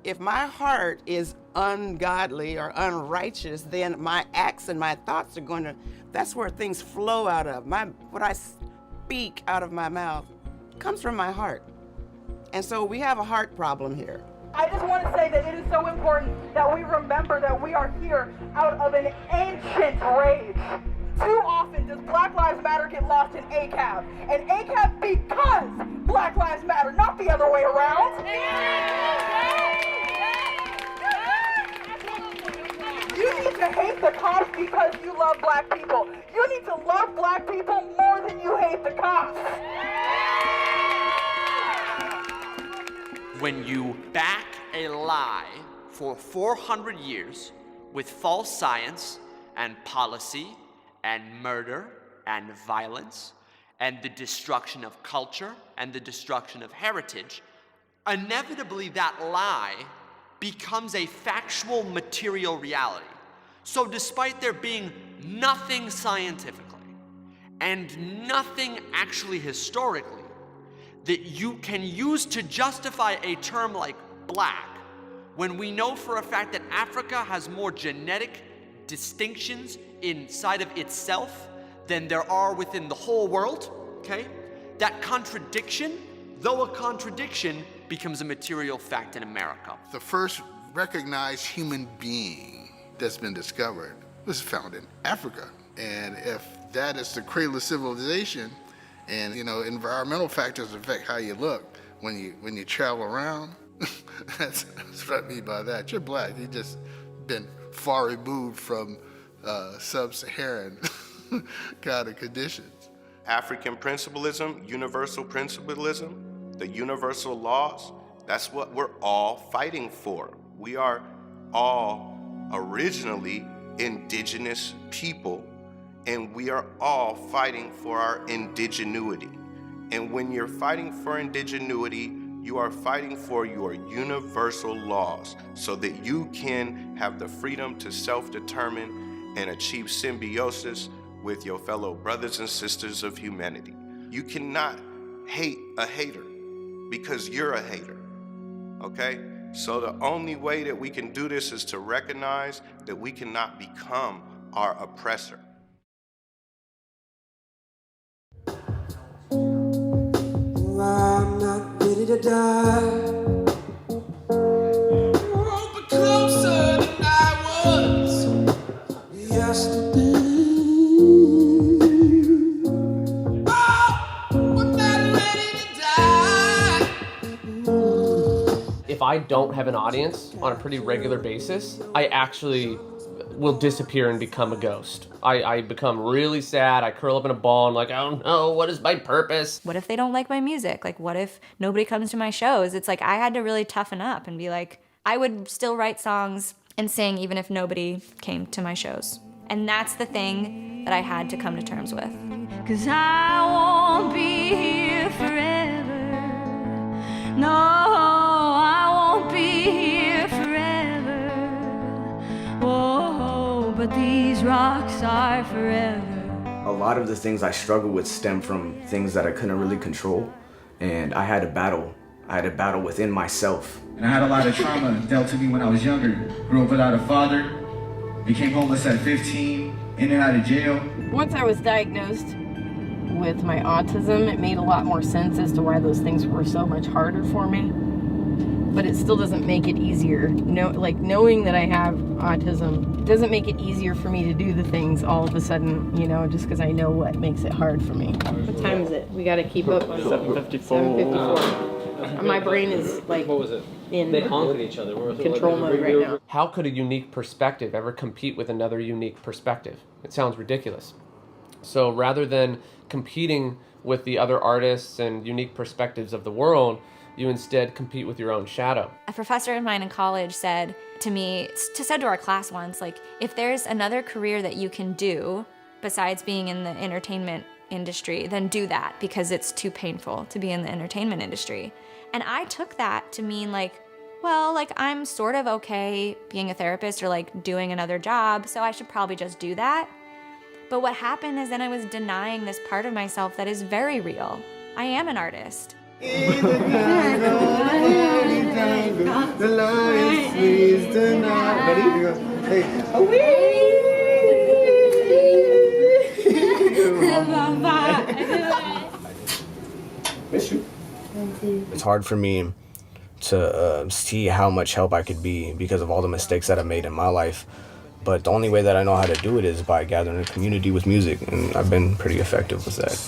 If my heart is ungodly or unrighteous, then my acts and my thoughts are going to, that's where things flow out of. What I speak out of my mouth comes from my heart. And so we have a heart problem here. I just want to say that it is so important that we remember that we are here out of an ancient rage. Too often does Black Lives Matter get lost in ACAB. And ACAB because Black Lives Matter, not the other way around. You need to hate the cops because you love black people. You need to love black people more than you hate the cops. When you back a lie for 400 years with false science and policy and murder and violence and the destruction of culture and the destruction of heritage, inevitably that lie becomes a factual material reality. So despite there being nothing scientifically and nothing actually historically that you can use to justify a term like black, when we know for a fact that Africa has more genetic distinctions inside of itself than there are within the whole world, okay? That contradiction, though a contradiction, becomes a material fact in America. The first recognized human being that's been discovered was found in Africa. And if that is the cradle of civilization, and you know, environmental factors affect how you look when you travel around, that's what I mean by that. You're black, you just been far removed from sub-Saharan kind of conditions. African principalism, universal principalism, the universal laws, that's what we're all fighting for. We are all originally indigenous people, and we are all fighting for our indigenuity. And when you're fighting for indigenuity, you are fighting for your universal laws so that you can have the freedom to self-determine and achieve symbiosis with your fellow brothers and sisters of humanity. You cannot hate a hater because you're a hater, okay? So the only way that we can do this is to recognize that we cannot become our oppressor. I'm not ready to die. But closer than I was yesterday. Oh, I'm not ready to die. If I don't have an audience on a pretty regular basis, I actually will disappear and become a ghost. I become really sad. I curl up in a ball and like, I don't know, what is my purpose? What if they don't like my music? Like, what if nobody comes to my shows? It's like I had to really toughen up and be like, I would still write songs and sing even if nobody came to my shows. And that's the thing that I had to come to terms with. 'Cause I won't be here forever. No, I won't be here forever. Oh, but these rocks are forever. A lot of the things I struggled with stem from things that I couldn't really control, and I had to battle. I had to battle within myself. And I had a lot of trauma dealt to me when I was younger. Grew up without a father, became homeless at 15, in and out of jail. Once I was diagnosed with my autism, it made a lot more sense as to why those things were so much harder for me. But it still doesn't make it easier. Knowing that I have autism doesn't make it easier for me to do the things all of a sudden, just because I know what makes it hard for me. What time is it? We got to keep up on 7:54. 7:54. My brain is like, what was it? In they honk at each other. Control mode right now. How could a unique perspective ever compete with another unique perspective? It sounds ridiculous. So rather than competing with the other artists and unique perspectives of the world, you instead compete with your own shadow. A professor of mine in college said to our class once, like, if there's another career that you can do besides being in the entertainment industry, then do that, because it's too painful to be in the entertainment industry. And I took that to mean like, well, like, I'm sort of okay being a therapist or like doing another job, so I should probably just do that. But what happened is then I was denying this part of myself that is very real. I am an artist. The light freeze tonight. Ready? Hey. It's hard for me to see how much help I could be because of all the mistakes that I've made in my life. But the only way that I know how to do it is by gathering a community with music, and I've been pretty effective with that.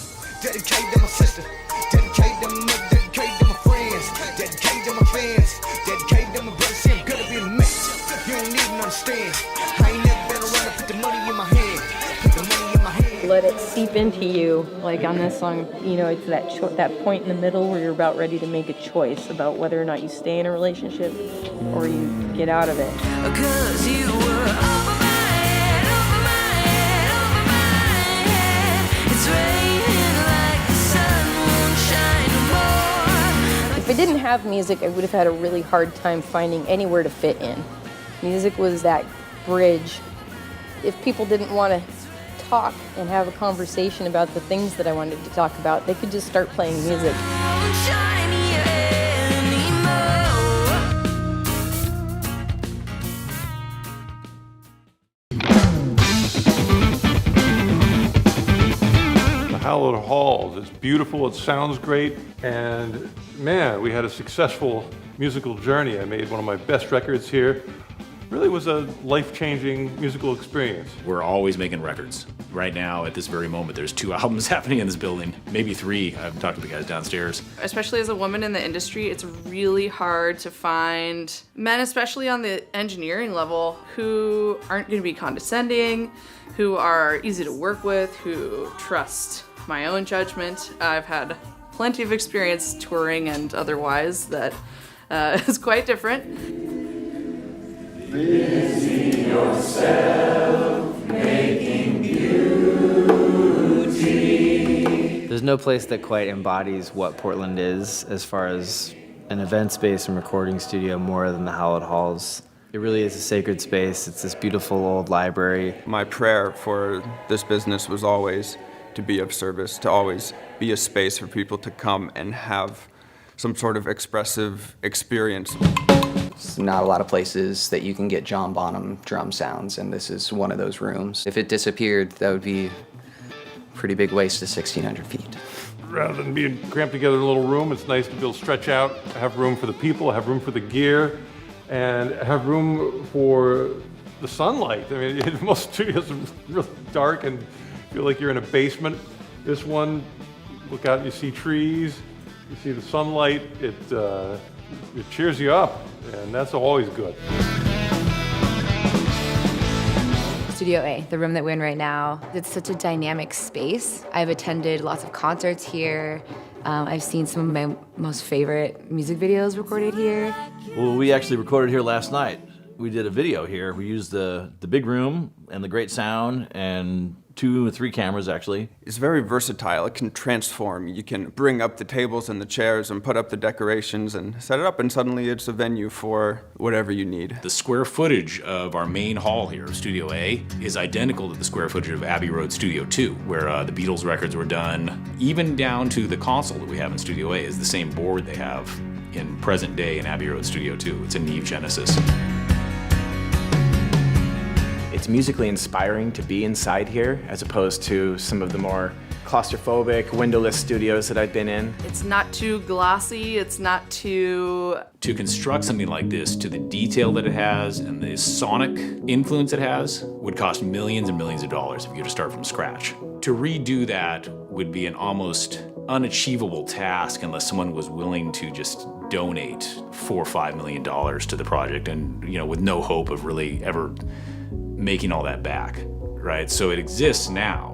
Dedicate to my sister, dedicate to my mother, dedicate to my friends, dedicate to my fans, dedicate to my brothers. See, I'm gonna be in the mix. You don't even understand. I ain't never been around to put the money in my hand. Put the money in my hand. Let it seep into you. Like on this song, it's that point in the middle where you're about ready to make a choice about whether or not you stay in a relationship or you get out of it. 'Cause you were over my head, over my head, over my head. It's raining like the sun won't shine no more. If I didn't have music, I would have had a really hard time finding anywhere to fit in. Music was that bridge. If people didn't want to talk and have a conversation about the things that I wanted to talk about, they could just start playing music. Hallowed Halls. It's beautiful, it sounds great, and man, we had a successful musical journey. I made one of my best records here. Really was a life-changing musical experience. We're always making records. Right now, at this very moment, there's 2 albums happening in this building, maybe 3. I haven't talked to the guys downstairs. Especially as a woman in the industry, it's really hard to find men, especially on the engineering level, who aren't going to be condescending, who are easy to work with, who trust my own judgment. I've had plenty of experience touring and otherwise that is quite different. Busy yourself making beauty. There's no place that quite embodies what Portland is as far as an event space and recording studio more than the Hallowed Halls. It really is a sacred space. It's this beautiful old library. My prayer for this business was always to be of service, to always be a space for people to come and have some sort of expressive experience. There's not a lot of places that you can get John Bonham drum sounds, and this is one of those rooms. If it disappeared, that would be a pretty big waste of 1,600 feet. Rather than being cramped together in a little room, it's nice to be able to stretch out, have room for the people, have room for the gear, and have room for the sunlight. I mean, most studios are really dark and feel like you're in a basement. This one, look out, you see trees, you see the sunlight, it cheers you up, and that's always good. Studio A, the room that we're in right now, it's such a dynamic space. I've attended lots of concerts here. I've seen some of my most favorite music videos recorded here. Well, we actually recorded here last night. We did a video here. We used the big room and the great sound and 2 or 3 cameras, actually. It's very versatile. It can transform. You can bring up the tables and the chairs and put up the decorations and set it up, and suddenly it's a venue for whatever you need. The square footage of our main hall here, Studio A, is identical to the square footage of Abbey Road Studio 2, where the Beatles records were done. Even down to the console that we have in Studio A is the same board they have in present day in Abbey Road Studio 2. It's a Neve Genesis. It's musically inspiring to be inside here as opposed to some of the more claustrophobic, windowless studios that I've been in. It's not too glossy, it's not too... To construct something like this to the detail that it has and the sonic influence it has would cost millions and millions of dollars if you were to start from scratch. To redo that would be an almost unachievable task unless someone was willing to just donate $4 or $5 million to the project, and with no hope of really ever making all that back, right? So it exists now.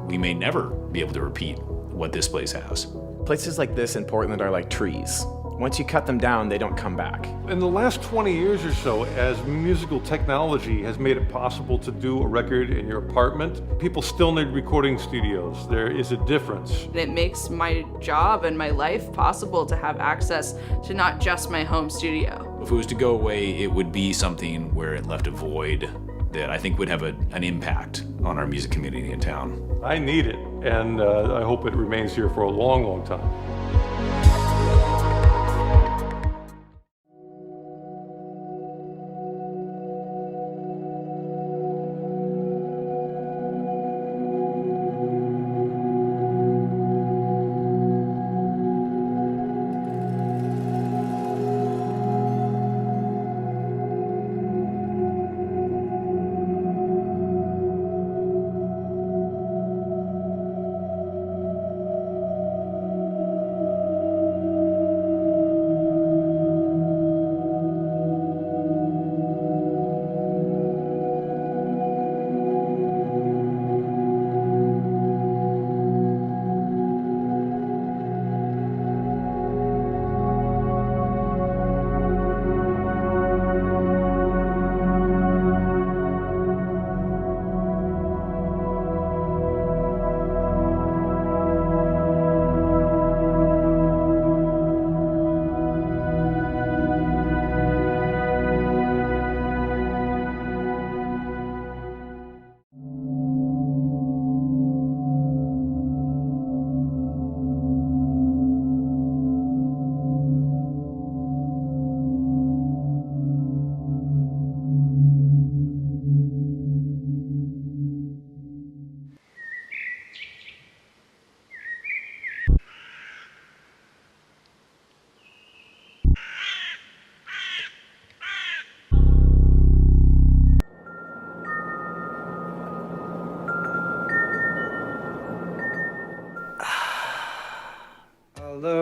We may never be able to repeat what this place has. Places like this in Portland are like trees. Once you cut them down, they don't come back. In the last 20 years or so, as musical technology has made it possible to do a record in your apartment, people still need recording studios. There is a difference. It makes my job and my life possible to have access to not just my home studio. If it was to go away, it would be something where it left a void that I think would have an impact on our music community in town. I need it, and I hope it remains here for a long, long time.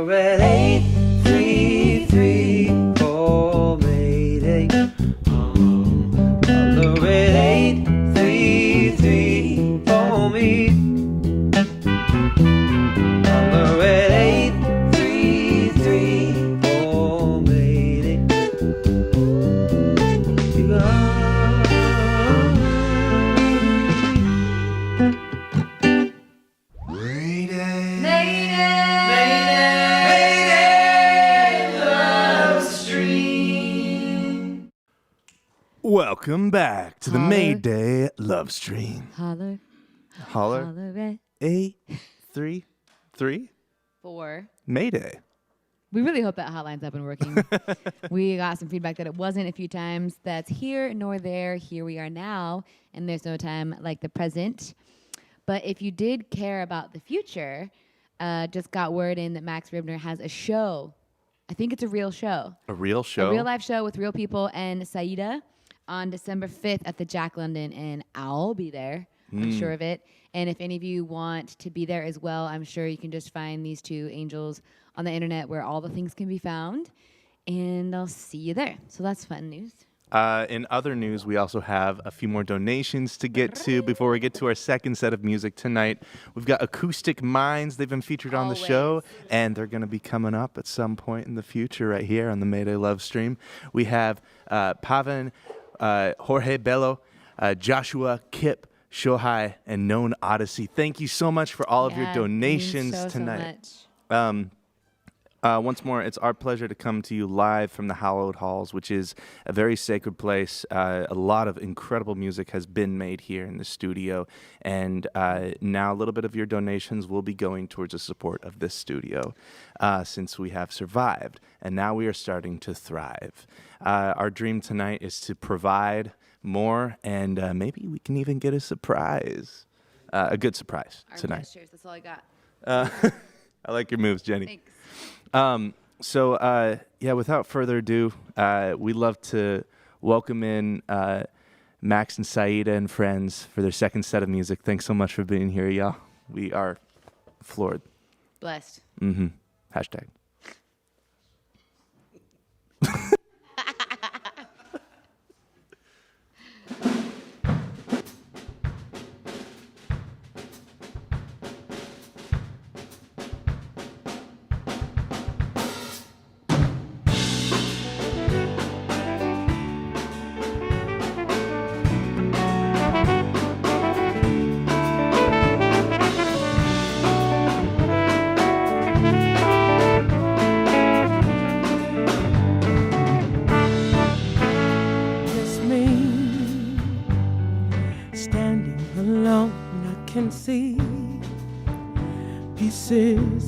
Red 833, oh Mayday. Hello, Red 833, for me. Hello, Red 833, oh Mayday. You Welcome back to the Mayday LoveStream. Holler. Holler. 833. 4. Mayday. We really hope that hotline's up and working. We got some feedback that it wasn't a few times. That's here nor there. Here we are now, and there's no time like the present. But if you did care about the future, just got word in that Max Ribner has a show. I think it's a real show. A real show? A real live show with real people and Saeeda on December 5th at the Jack London, and I'll be there. I'm sure of it. And if any of you want to be there as well, I'm sure you can just find these two angels on the internet where all the things can be found, and I'll see you there. So that's fun news. In other news, we also have a few more donations to get to before we get to our second set of music tonight. We've got Acoustic Minds. They've been featured on the show, and they're going to be coming up at some point in the future right here on the Mayday LoveStream. We have Pavan, Jorge Bello, Joshua, Kip, Shohai, and Known Odyssey. Thank you so much for all of your donations tonight. So much. Once more, it's our pleasure to come to you live from the Hallowed Halls, which is a very sacred place. A lot of incredible music has been made here in the studio, and now a little bit of your donations will be going towards the support of this studio, since we have survived, and now we are starting to thrive. Our dream tonight is to provide more, and maybe we can even get a surprise, a good surprise tonight. Gestures, that's all I got. I like your moves, Jenny. Thanks. Without further ado, we'd love to welcome in Max and Saeeda and friends for their second set of music. Thanks so much for being here, y'all. We are floored. Blessed. Mm-hmm. Hashtag.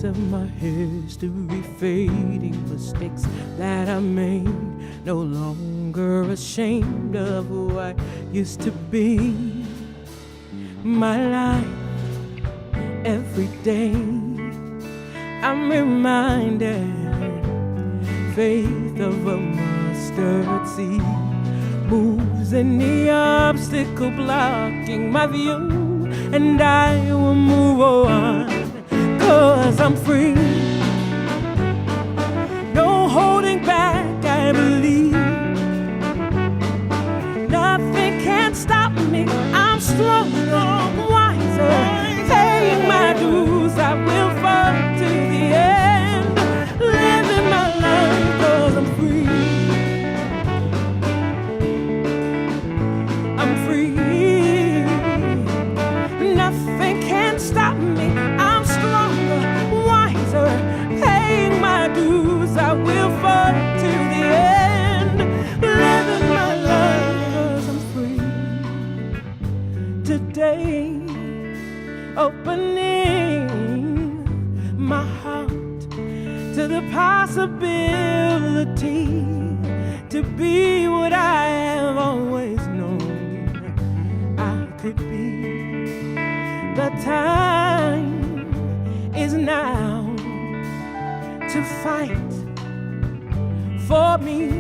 Of my history fading, mistakes that I made, no longer ashamed of who I used to be. My life, every day, I'm reminded, faith of a mustard seed moves any obstacle blocking my view, and I will move on. 'Cause I'm free, no holding back, I believe. Nothing can stop me, I'm stronger, wiser, paying my dues, I will fall to the end, living my life 'cause I'm free. I'm free, nothing can stop me, I'm stronger, wiser, paying my dues, I will fall to the end, living my life 'cause I'm free. Today, opening my heart to the possibility to be what I have always known I could be. The time is now to fight for me.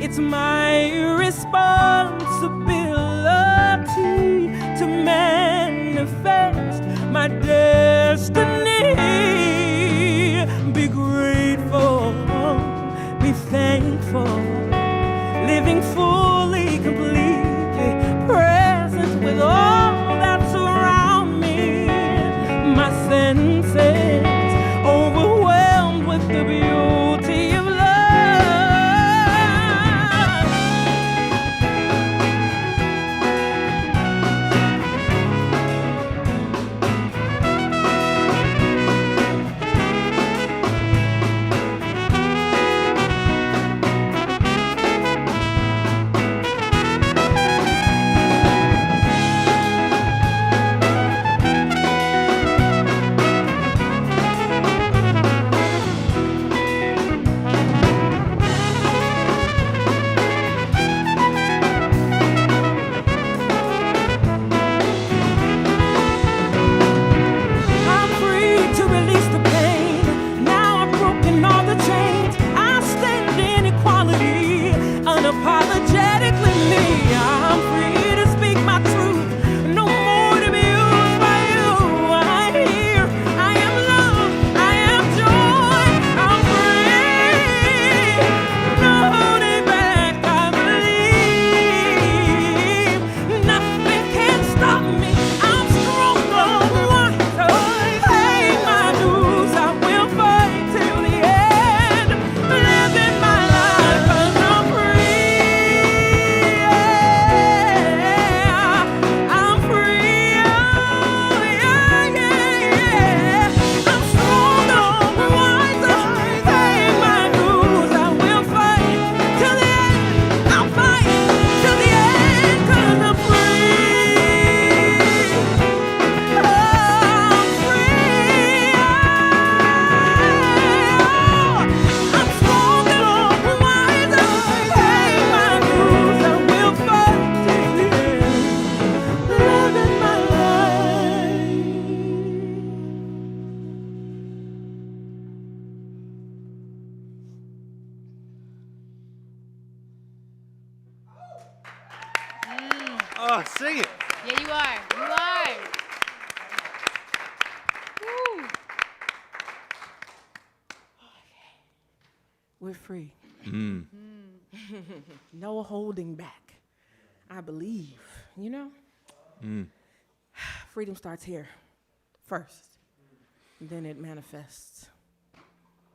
It's my responsibility to manifest my destiny. Be grateful, be thankful, living fully, completely present with all that's around me. My senses overwhelmed with the beauty of love. Yeah, you are. You are. Woo. We're free. Mm. No holding back. I believe, you know? Mm. Freedom starts here first, and then it manifests.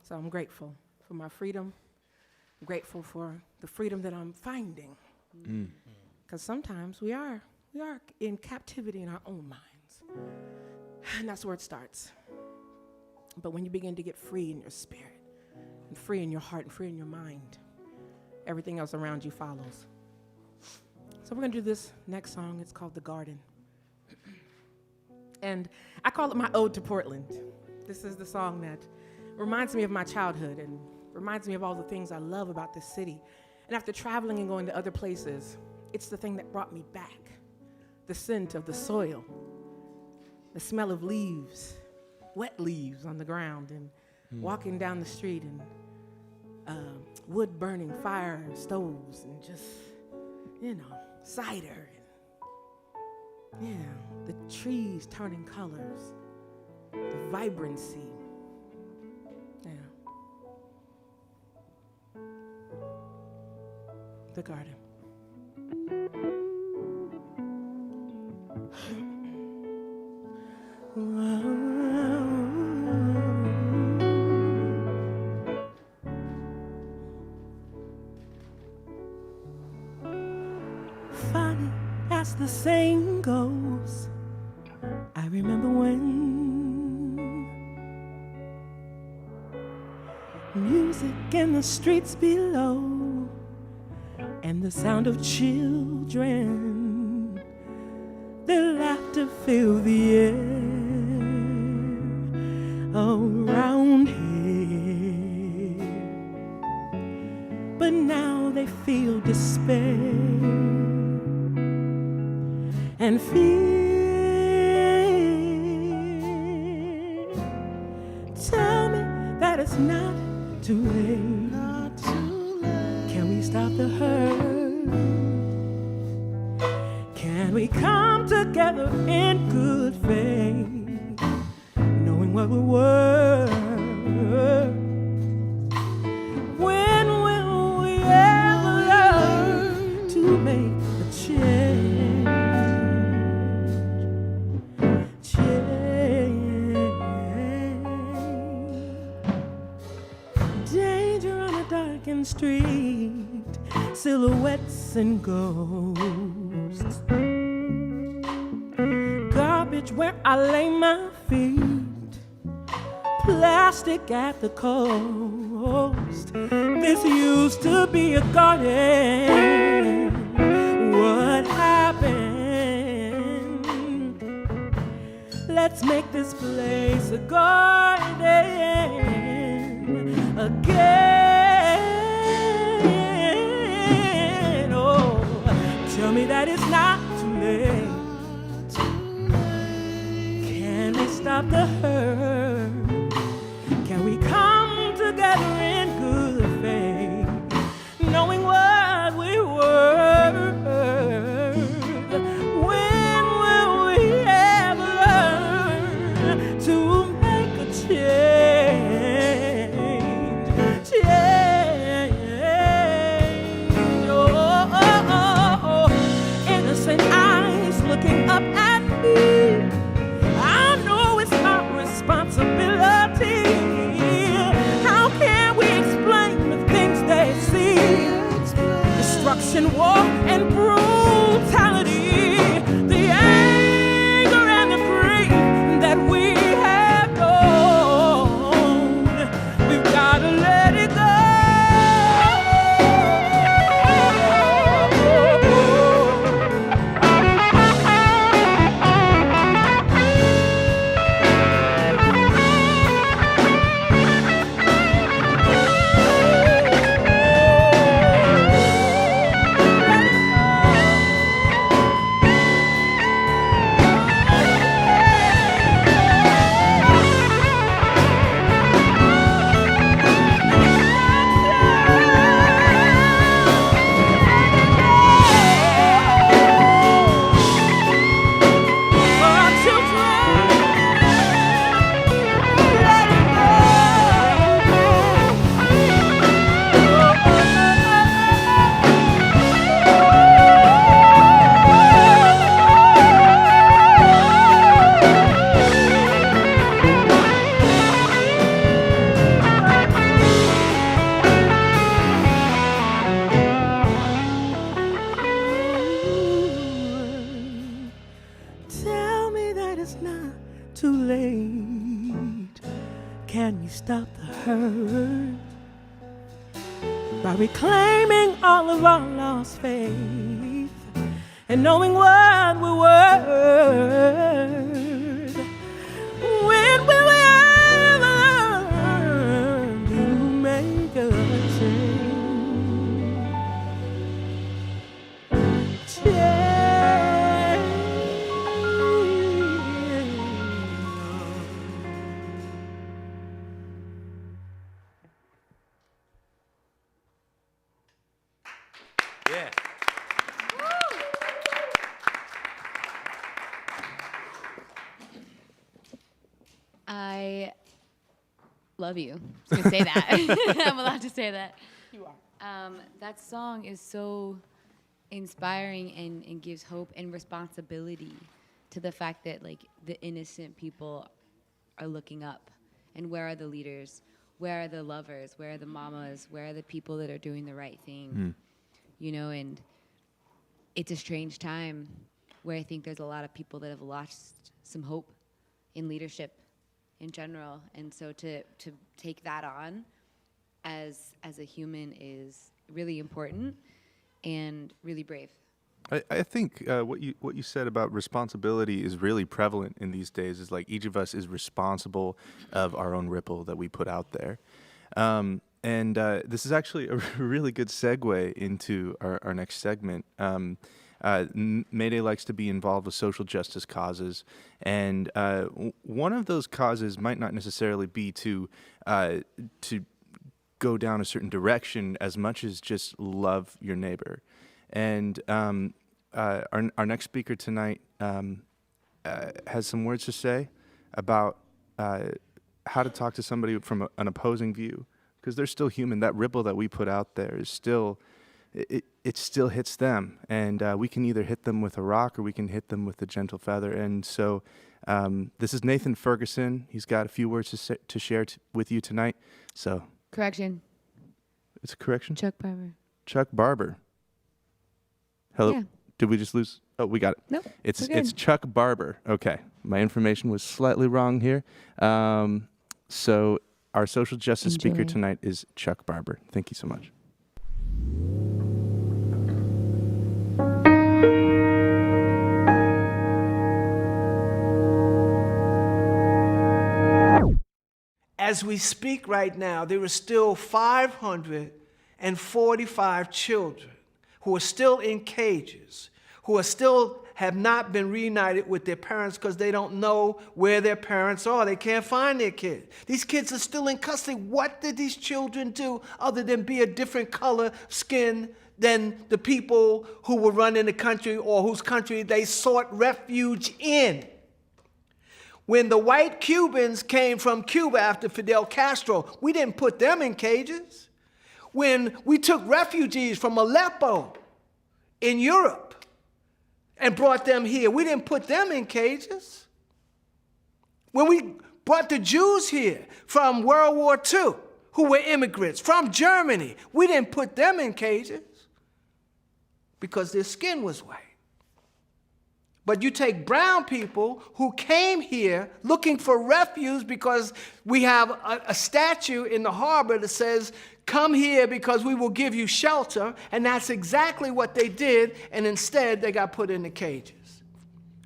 So I'm grateful for my freedom. I'm grateful for the freedom that I'm finding. Mm. Because sometimes we are in captivity in our own minds. And that's where it starts. But when you begin to get free in your spirit, and free in your heart, and free in your mind, everything else around you follows. So we're going to do this next song. It's called The Garden. And I call it my ode to Portland. This is the song that reminds me of my childhood and reminds me of all the things I love about this city. And after traveling and going to other places, it's the thing that brought me back. The scent of the soil, the smell of leaves, wet leaves on the ground, and walking down the street and wood burning fire stoves and just, cider. And, the trees turning colors, the vibrancy. The garden. Funny as the saying goes, I remember when music in the streets below and the sound of children, their laughter filled the air around here. But now they feel despair and fear. Tell me that it's not too late. Can we stop the hurt? Can we come together in good faith, knowing what we were? When will we ever learn to make a change? Danger on a darkened street, silhouettes and ghosts. Garbage where I lay my feet, plastic at the coast. This used to be a garden. What happened? Let's make this place a garden again. Oh, tell me that it's not too late. Can we stop the hurt? Can we come together in good faith, knowing what we were? When will we ever learn to make a change? Oh, innocent eyes looking up at me. I know it's my responsibility. How can we explain the things they see? Destruction, war, and brutality. The anger and the grief that we have known. We've got to let it go. it's not too late. Can we stop the hurt by reclaiming all of our lost faith and knowing what we're worth? When will we ever learn to make a change? Yeah. I love you. I'm just gonna say that. I'm allowed to say that. You are. That song is so inspiring and gives hope and responsibility to the fact that like the innocent people are looking up, and where are the leaders? Where are the lovers? Where are the mamas? Where are the people that are doing the right thing? You know, and it's a strange time where I think there's a lot of people that have lost some hope in leadership in general, and so to take that on as a human is really important and really brave. I think what you said about responsibility is really prevalent in these days. Is like each of us is responsible of our own ripple that we put out there, and this is actually a really good segue into our next segment. Mayday likes to be involved with social justice causes, and one of those causes might not necessarily be to go down a certain direction as much as just love your neighbor. And our next speaker tonight has some words to say about how to talk to somebody from an opposing view, because they're still human. That ripple that we put out there is still, it still hits them, and we can either hit them with a rock or we can hit them with a gentle feather. And so this is Nathan Ferguson. He's got a few words to share with you tonight. So Correction. It's a correction? Chuck Barber. Chuck Barber. Hello? Yeah. Did we just lose? Oh, we got it. Nope, It's we're good. it's Chuck Barber. Okay. My information was slightly wrong here. So our social justice speaker Enjoy. tonight is Chuck Barber. Thank you so much. As we speak right now, there are still 545 children who are still in cages, who are still have not been reunited with their parents because they don't know where their parents are. They can't find their kids. These kids are still in custody. What did these children do other than be a different color skin than the people who were running the country or whose country they sought refuge in? When the white Cubans came from Cuba after Fidel Castro, we didn't put them in cages. When we took refugees from Aleppo in Europe and brought them here, we didn't put them in cages. When we brought the Jews here from World War II, who were immigrants from Germany, we didn't put them in cages because their skin was white. But you take brown people who came here looking for refuge because we have a statue in the harbor that says, come here because we will give you shelter. And that's exactly what they did. And instead, they got put in the cages.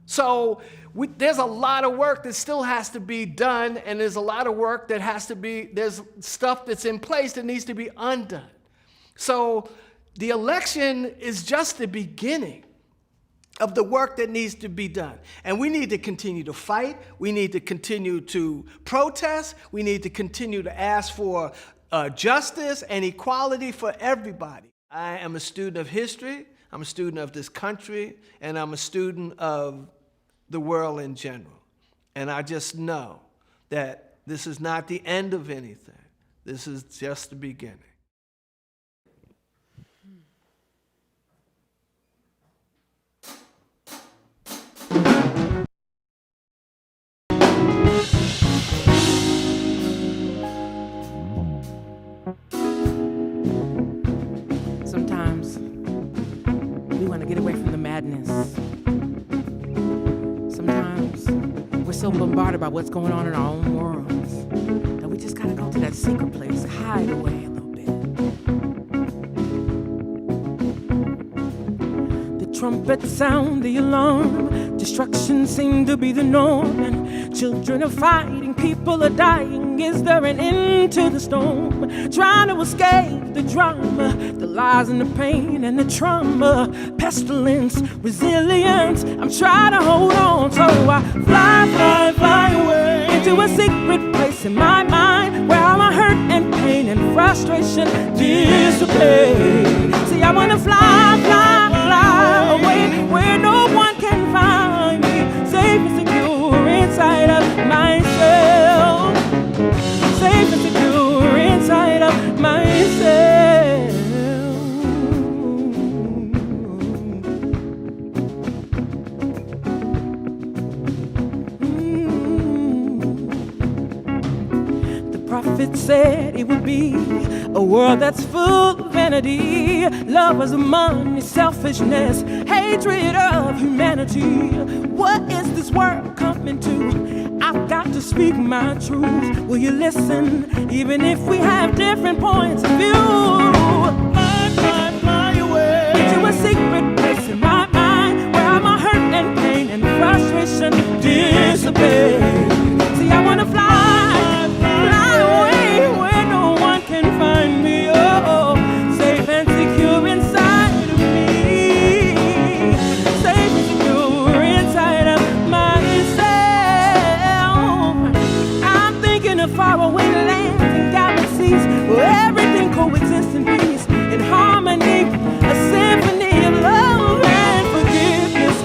So there's a lot of work that still has to be done. And there's a lot of work that has to be, there's stuff that's in place that needs to be undone. So the election is just the beginning of the work that needs to be done. And we need to continue to fight. We need to continue to protest. We need to continue to ask for justice and equality for everybody. I am a student of history. I'm a student of this country. And I'm a student of the world in general. And I just know that this is not the end of anything. This is just the beginning. Sometimes we want to get away from the madness. Sometimes so bombarded by what's going on in our own worlds that we just gotta go to that secret place, hide away a little bit. The trumpets sound the alarm. Destruction seemed to be the norm, and children are fighting, people are dying. Is there an end to the storm? Trying to escape the drama, the lies and the pain and the trauma, pestilence, resilience. I'm trying to hold on, so I fly away into a secret place in my mind where all my hurt and pain and frustration dissipate. See, I wanna fly away where no one can find me, safe and secure inside of myself, safe and secure inside of myself. The prophet said it would be a world that's full of vanity, lovers of money, selfishness, hatred of humanity. What is this world coming to? I've got to speak my truth. Will you listen, even if we have different points of view? Fly away into a secret place in my mind where all my hurt and pain and frustration dissipate. See, I wanna fly away where no one can find me. Oh, safe and secure inside of me, safe and secure inside of myself. I'm thinking of faraway lands and galaxies where everything coexists in peace, in harmony, a symphony of love and forgiveness.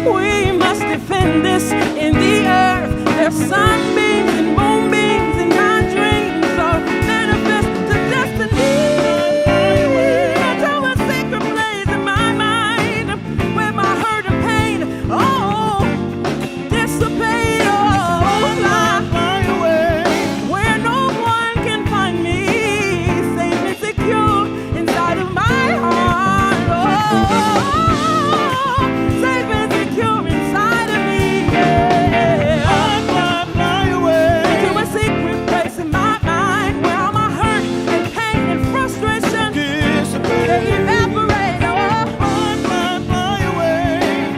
We must defend this in the earth. There's sunbeams and moonbeams in my dreams, so manifest the destiny. To a secret place in my mind where my hurt and pain, oh, dissipate. Oh, fly away where no one can find me, safe and secure inside of my heart. Oh, safe and secure inside of me. Yeah. Fly away to a secret place in my mind where all my hurt and pain and frustration dissipate. They evaporate. Oh, fly away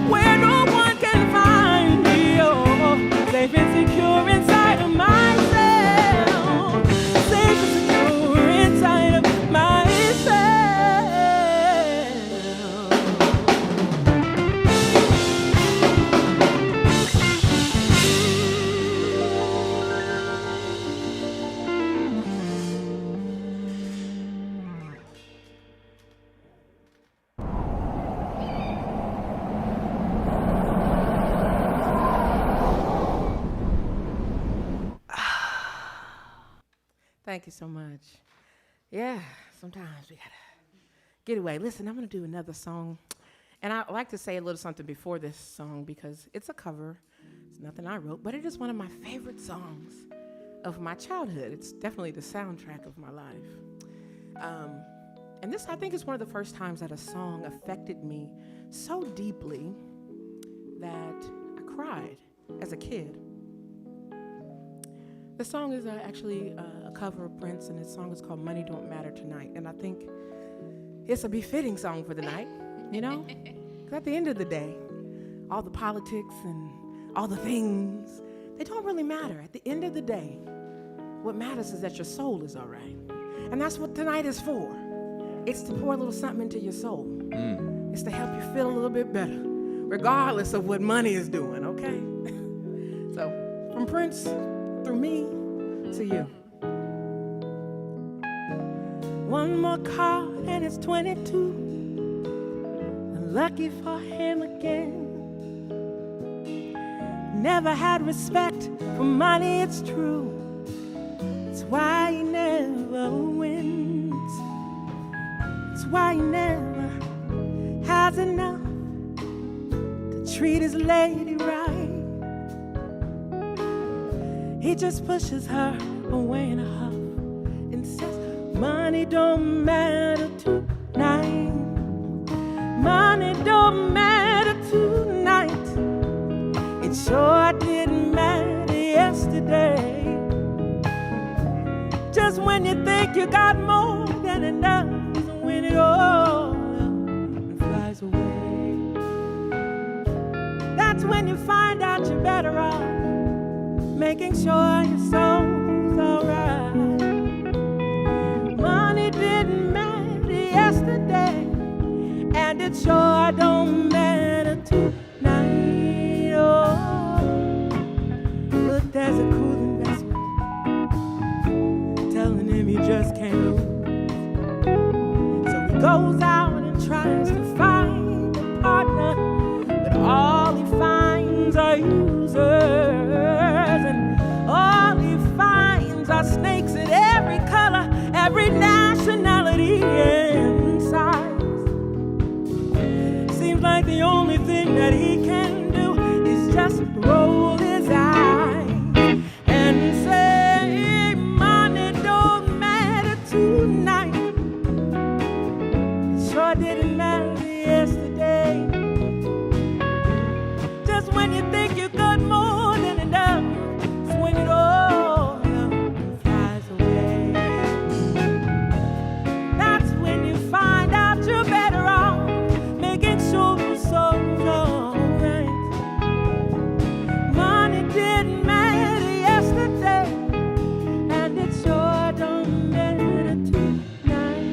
where no one can find me. Oh, safe and secure inside of myself, safe and secure inside of myself. Thank you so much. Yeah, sometimes we gotta get away. Listen, I'm gonna do another song. And I like to say a little something before this song because it's a cover. It's nothing I wrote, but it is one of my favorite songs of my childhood. It's definitely the soundtrack of my life. And this, I think, is one of the first times that a song affected me so deeply that I cried as a kid. The song is actually a cover of Prince, and this song is called Money Don't Matter Tonight. And I think it's a befitting song for the night, you know? Because at the end of the day, all the politics and all the things, they don't really matter. At the end of the day, what matters is that your soul is all right. And that's what tonight is for. It's to pour a little something into your soul. It's to help you feel a little bit better, regardless of what money is doing, okay? So, from Prince, through me, to you. One more call and it's 22. Lucky for him again. Never had respect for money, it's true. It's why he never wins. It's why he never has enough to treat his lady right. He just pushes her away in a huff and says, money don't matter tonight. Money don't matter tonight. It sure didn't matter think you got more than enough is when it all flies away. That's when you find out you're better off making sure your soul's alright. Money didn't matter yesterday, and it sure don't matter tonight. Oh, but there's a cool investment telling him he just can't lose. So he goes out and tries to find a partner, but all he finds are users, and all he finds are snakes in every color, every nationality and size. Seems like the only thing that he can do is just roll his eyes and say, money don't matter tonight. It sure didn't matter yesterday. Just when you think you got more than enough, it's when it all flies away. That's when you find out you're better off making sure the soul's alright. Money didn't matter yesterday, and it sure don't matter tonight.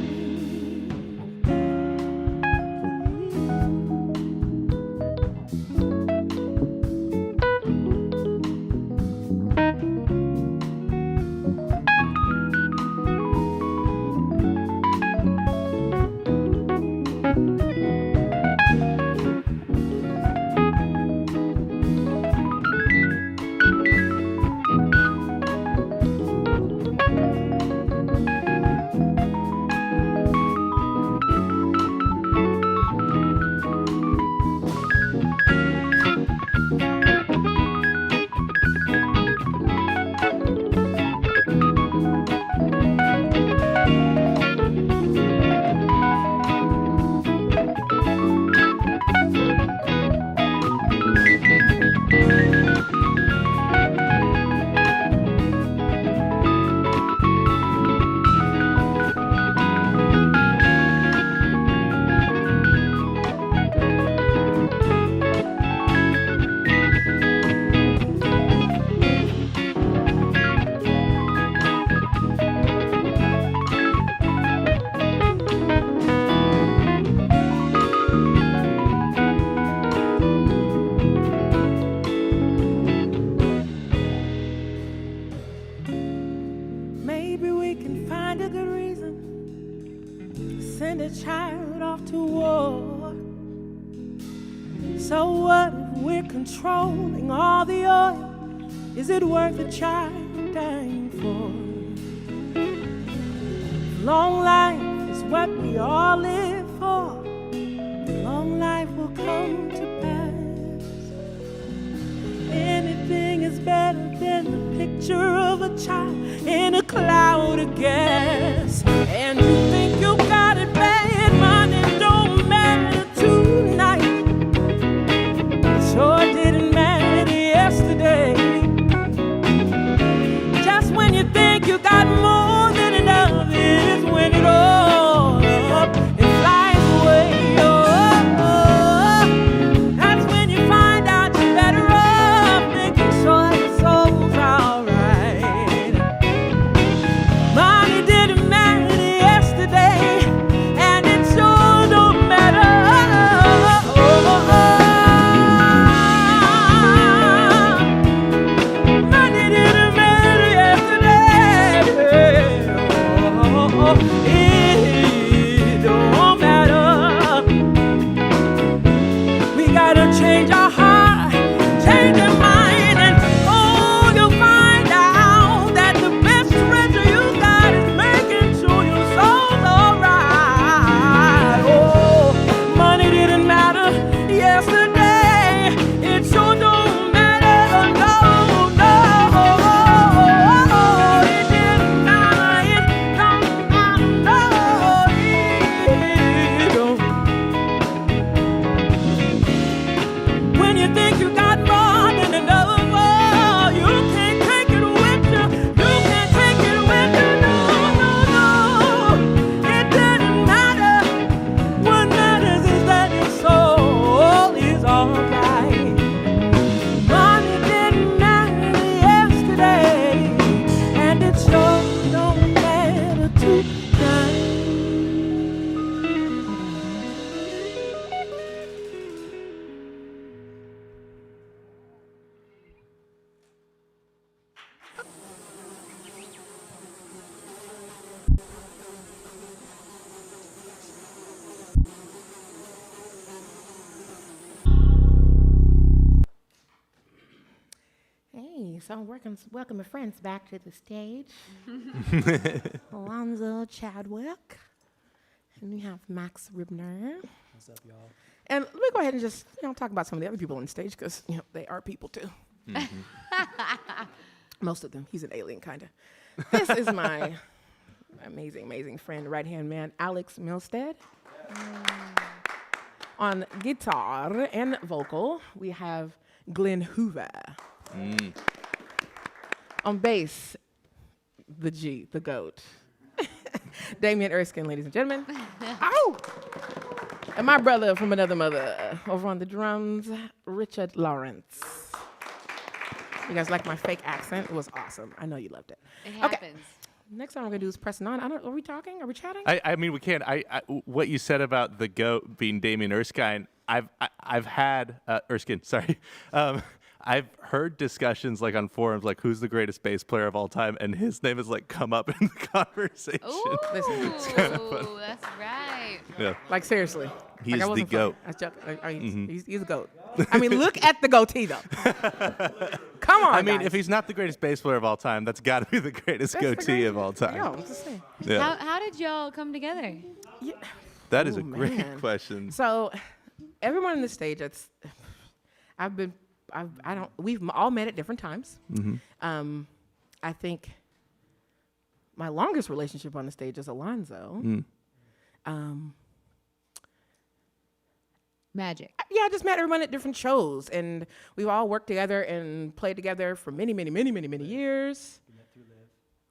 Maybe we can find a good reason to send a child off to war. So what if we're controlling all the oil? Is it worth a child dying for? Long life is what we all live for. Long life will come to pass. Anything is better than the picture of a child in a cloud of gas. And you think you got it bad, money don't matter tonight. It sure didn't matter yesterday. Just when you think you got more than enough is when it all up and flies away. Oh, that's when you find out you're better off making sure your soul's alright. Money didn't matter yesterday. Hey, so I'm welcoming friends back to the stage. Alonzo Chadwick. And we have Max Ribner. What's up, y'all? And let me go ahead and just talk about some of the other people on stage because they are people too. Most of them. He's an alien, kind of. This is my amazing, amazing friend, right-hand man, Alex Milstead. On guitar and vocal, we have Glenn Hoover. On bass, the GOAT. Damien Erskine, ladies and gentlemen. Ow! And my brother from another mother, over on the drums, Richard Lawrence. You guys like my fake accent? It was awesome. I know you loved it. It happens. Next song we're gonna do is Pressing On. Are we talking? Are we chatting? I mean, we can't. What you said about the GOAT being Damien Erskine, I've had Erskine. Sorry, I've heard discussions like on forums, like who's the greatest bass player of all time, and his name has like come up in the conversation. Ooh, It's kind of funny. that's right. Yeah. Like seriously. He is I the wasn't GOAT. joking. He's a GOAT. I mean, look at the goatee though. Come on. I mean, guys. if he's not the greatest bass player of all time, that's got to be the greatest goatee of all time. Yeah, I'm just saying. Yeah. How did y'all come together? That is Ooh, a great man. question. So, everyone on the stage, we've all met at different times. I think my longest relationship on the stage is Alonzo. Magic. Yeah, I just met everyone at different shows, and we've all worked together and played together for many, many, many, many, many years.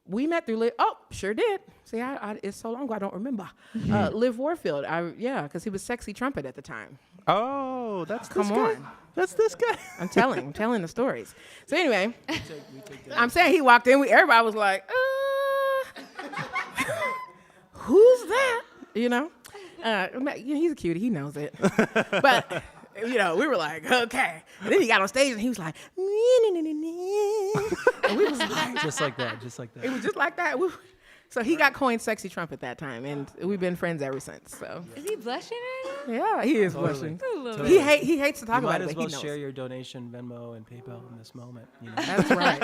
We met through Liv. Oh, sure did. See, it's so long ago I don't remember. Liv Warfield. Because he was Sexy Trumpet at the time. Oh, that's Come this guy. on. That's this guy. I'm telling the stories. So anyway, I'm saying he walked in. Everybody was like, who's that? He's a cutie. He knows it. But we were like, okay. And then he got on stage and he was like, and we was like, Just like that. it was just like that. So he got coined Sexy Trumpet that time, and we've been friends ever since. So Is he blushing right now? yeah, he is Totally. blushing. Totally. He hates to talk You about might it, as but well he knows. share your donation, Venmo, and PayPal in this moment. That's right.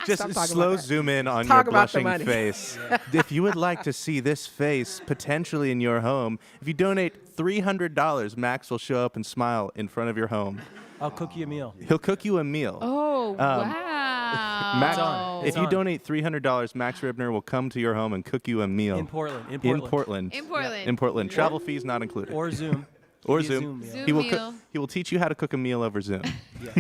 Just Stop talking slow about that. zoom in on Talk your about the blushing money. face. If you would like to see this face potentially in your home, if you donate $300, Max will show up and smile in front of your home. I'll cook you a meal. He'll cook you a meal. Oh, wow. Max, on. if It's you on. donate $300, Max Ribner will come to your home and cook you a meal. In Portland. In Portland. In Portland. Travel fees not included. Or Zoom. Or Via Zoom. Zoom meal. Zoom He will meal. he will teach you how to cook a meal over Zoom. He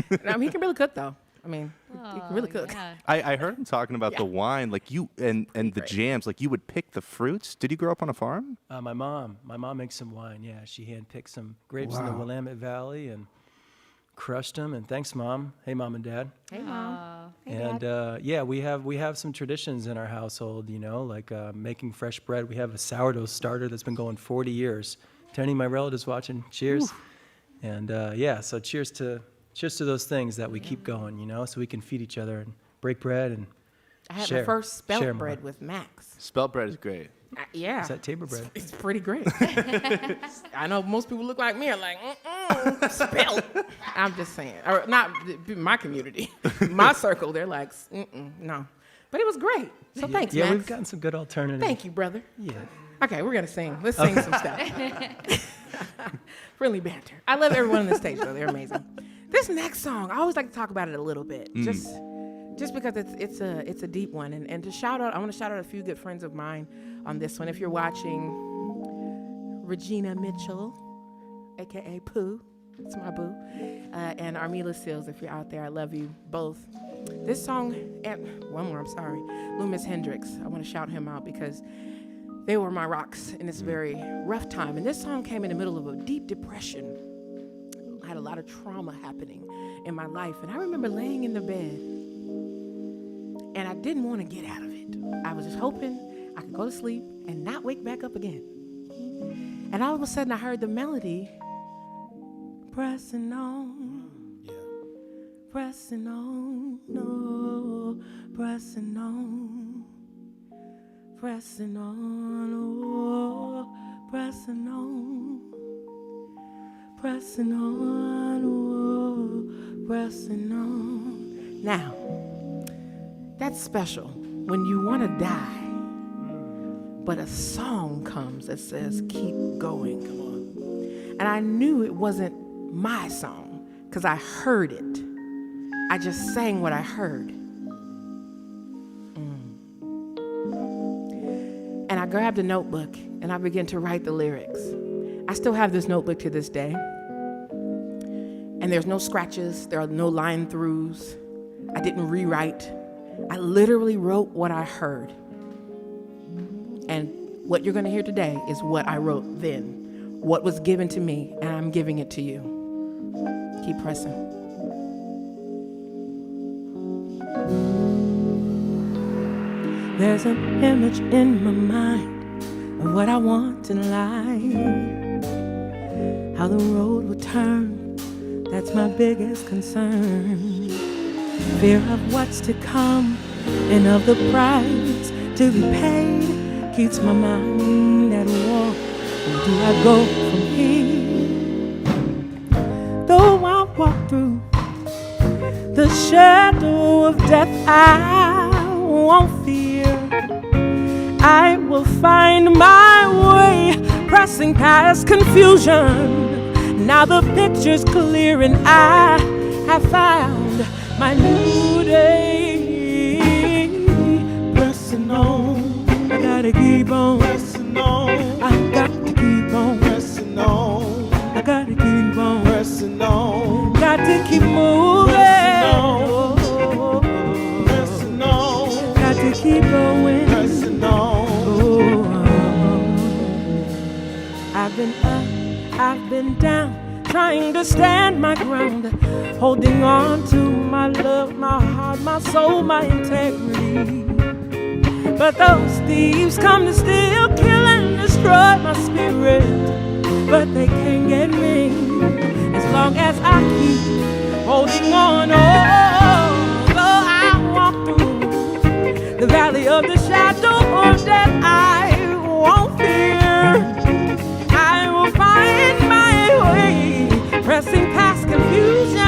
can really cook though. I mean, he can really cook. Yeah. I heard him talking about the wine, like you and the great. jams, like you would pick the fruits. Did you grow up on a farm? My mom makes some wine. Yeah, she handpicked some grapes in the Willamette Valley and crushed them. And thanks, Mom. Hey, Mom and Dad. Hey, Mom. And we have some traditions in our household. Like making fresh bread. We have a sourdough starter that's been going 40 years. To any of my relatives watching, cheers. Oof. And so cheers to those things that we keep going. So we can feed each other and break bread and I had share, my first spelt share bread more. with Max. Spelt bread is great. Yeah. Is that Tabor bread? It's pretty great. I know most people look like me are like, spelt. I'm just saying. Or not my community. My circle, they're like, no. But it was great. So thanks, Yeah, Max. we've gotten some good alternatives. Thank you, brother. Yeah. Okay, we're going to sing. Let's sing some stuff. Friendly banter. I love everyone on the stage, though. They're amazing. This next song, I always like to talk about it a little bit. Just because it's a deep one. And to shout out, I want to shout out a few good friends of mine on this one. If you're watching, Regina Mitchell, a.k.a. Pooh. It's my boo. And Armila Seals, if you're out there, I love you both. This song, and one more, I'm sorry, Loomis Hendricks. I want to shout him out because they were my rocks in this very rough time. And this song came in the middle of a deep depression. I had a lot of trauma happening in my life. And I remember laying in the bed, and I didn't want to get out of it. I was just hoping I could go to sleep and not wake back up again. And all of a sudden, I heard the melody, pressing on, pressing on, no, pressing on, pressing on, oh, pressing on, pressing on, oh, pressing on. Now, that's special when you want to die, but a song comes that says, keep going, come on. And I knew it wasn't my song because I heard it. I just sang what I heard. And I grabbed a notebook and I began to write the lyrics. I still have this notebook to this day. And there's no scratches, there are no line throughs. I didn't rewrite. I literally wrote what I heard. And what you're gonna hear today is what I wrote then, what was given to me, and I'm giving it to you. Keep pressing. There's an image in my mind of what I want in life, how the road will turn, that's my biggest concern. Fear of what's to come and of the price to be paid keeps my mind at war. Where do I go from here? Though I walk through the shadow of death, I won't fear. I will find my way, pressing past confusion. Now the picture's clear and I have found my new day. Pressing on, I gotta keep on pressing on. I got to keep on pressing on. I gotta keep on pressing on. Got to keep moving. Pressing on. Got to keep going. Pressing on. I've been up, I've been down, trying to stand my ground, holding on to my love, my heart, my soul, my integrity. But those thieves come to steal, kill, and destroy my spirit. But they can't get me as long as I keep holding on. Oh, though I walk through the valley of the shadow of death, I won't fear. I will find my way, pressing past confusion.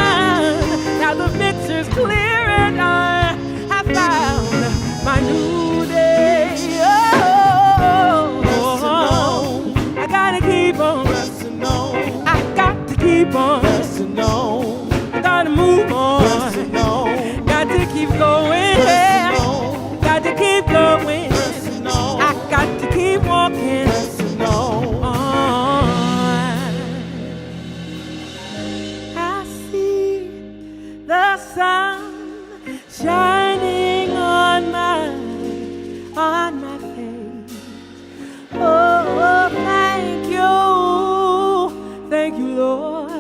Now the picture's clear and I have found my new day. Oh, I gotta keep on pressing on. I got to keep on pressing on. I gotta move on. Got to keep going. Got to keep going. I got to keep walking. The sun shining on my face. Oh, thank you, Lord,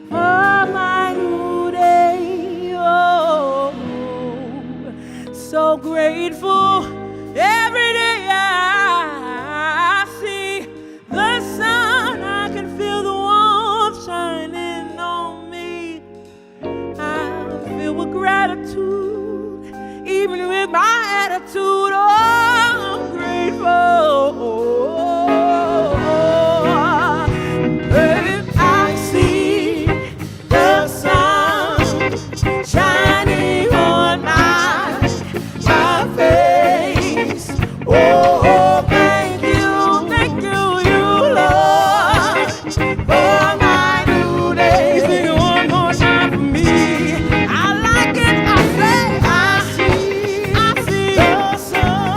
for my new day. Oh, so grateful every day I see the sun. I can feel the warmth shining on me. Filled with gratitude, even with my attitude. Oh, I'm grateful. I see the sun shining on my face. Oh, thank you, you, Lord, for my new day. Sing it one more time for me. I like it. I say I see the sun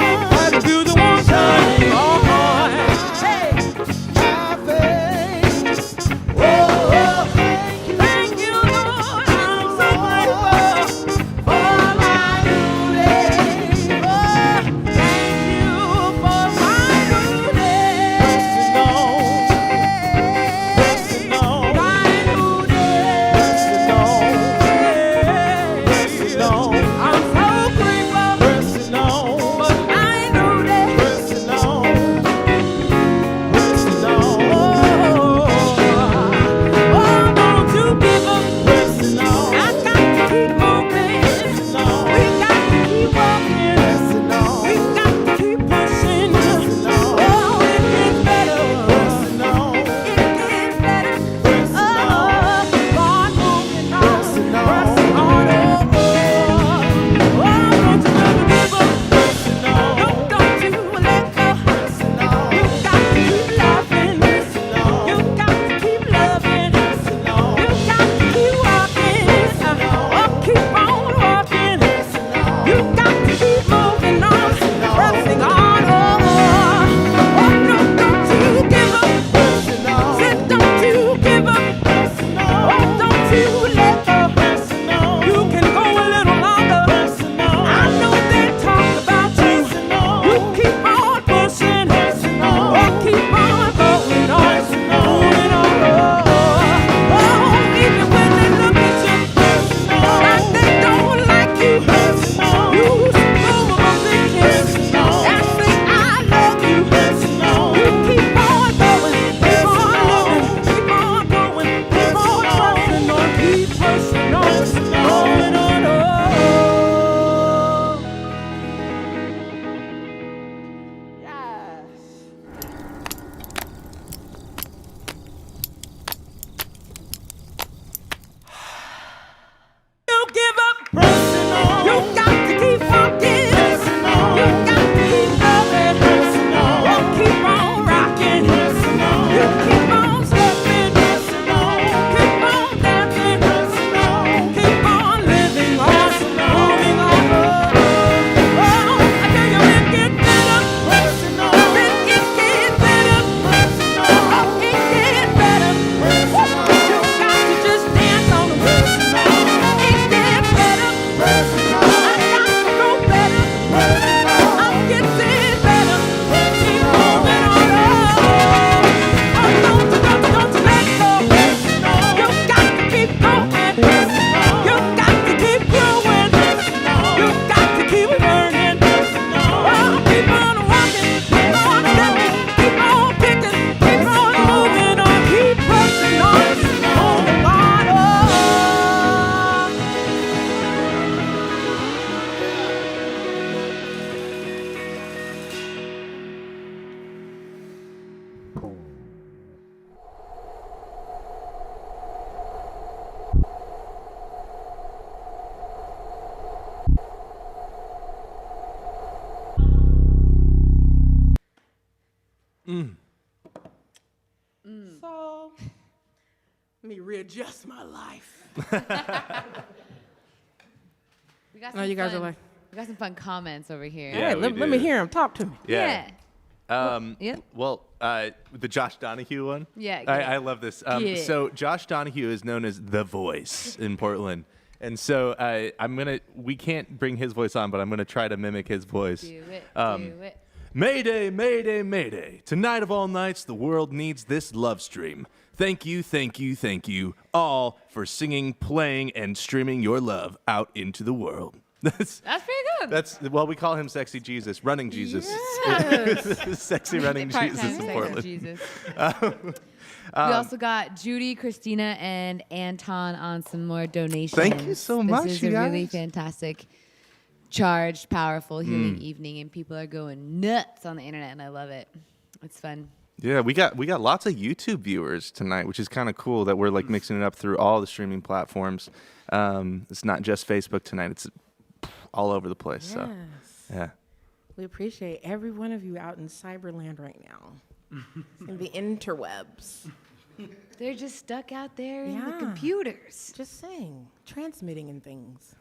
my life. We got No, some you guys are fun- like, we got some fun comments over here. hey, let me hear him. Talk to me. Yeah. Yeah. Well, the Josh Donahue one. Yeah, get I it. love this. Get it. So Josh Donahue is known as the voice in Portland, and so we can't bring his voice on, but I'm gonna try to mimic his voice. Do it. Do it. Mayday, mayday, mayday. Tonight of all nights, the world needs this love stream. Thank you, thank you, thank you all for singing, playing, and streaming your love out into the world. That's pretty good. Well, we call him Sexy Jesus, Running Jesus. Yes. Sexy Running Part-time Jesus in Sexy Portland. Jesus. We also got Judy, Christina, and Anton on some more donations. Thank you so much, This is you a really guys. fantastic, charged, powerful, healing evening, and people are going nuts on the internet, and I love it. It's fun. Yeah, we got lots of YouTube viewers tonight, which is kind of cool that we're like mixing it up through all the streaming platforms. It's not just Facebook tonight; it's all over the place. So, yeah. We appreciate every one of you out in cyberland right now, in the interwebs. They're just stuck out there in the Yeah. computers. Just saying, transmitting and things.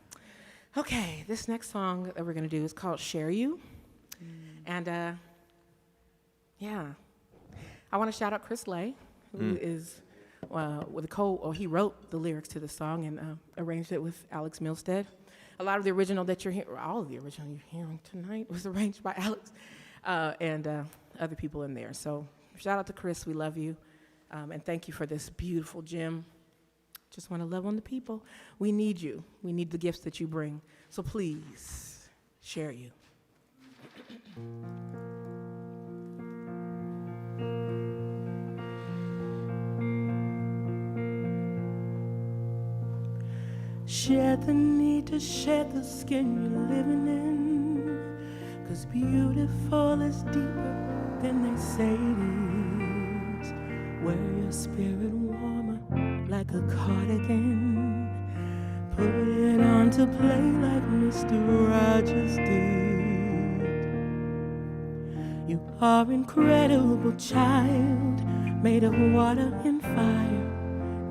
Okay, this next song that we're gonna do is called "Share You," and yeah, I want to shout out Chris Lay, who is he wrote the lyrics to the song and arranged it with Alex Milstead. A lot of the original that you're hearing, all of the original you're hearing tonight was arranged by Alex and other people in there. So shout out to Chris, we love you, and thank you for this beautiful gym. Just want to love on the people. We need you. We need the gifts that you bring. So please, share you. Share the need to share the skin you're living in, 'cause beautiful is deeper than they say it is. Wear your spirit warmer like a cardigan. Put it on to play like Mr. Rogers did. You are incredible child, made of water and fire.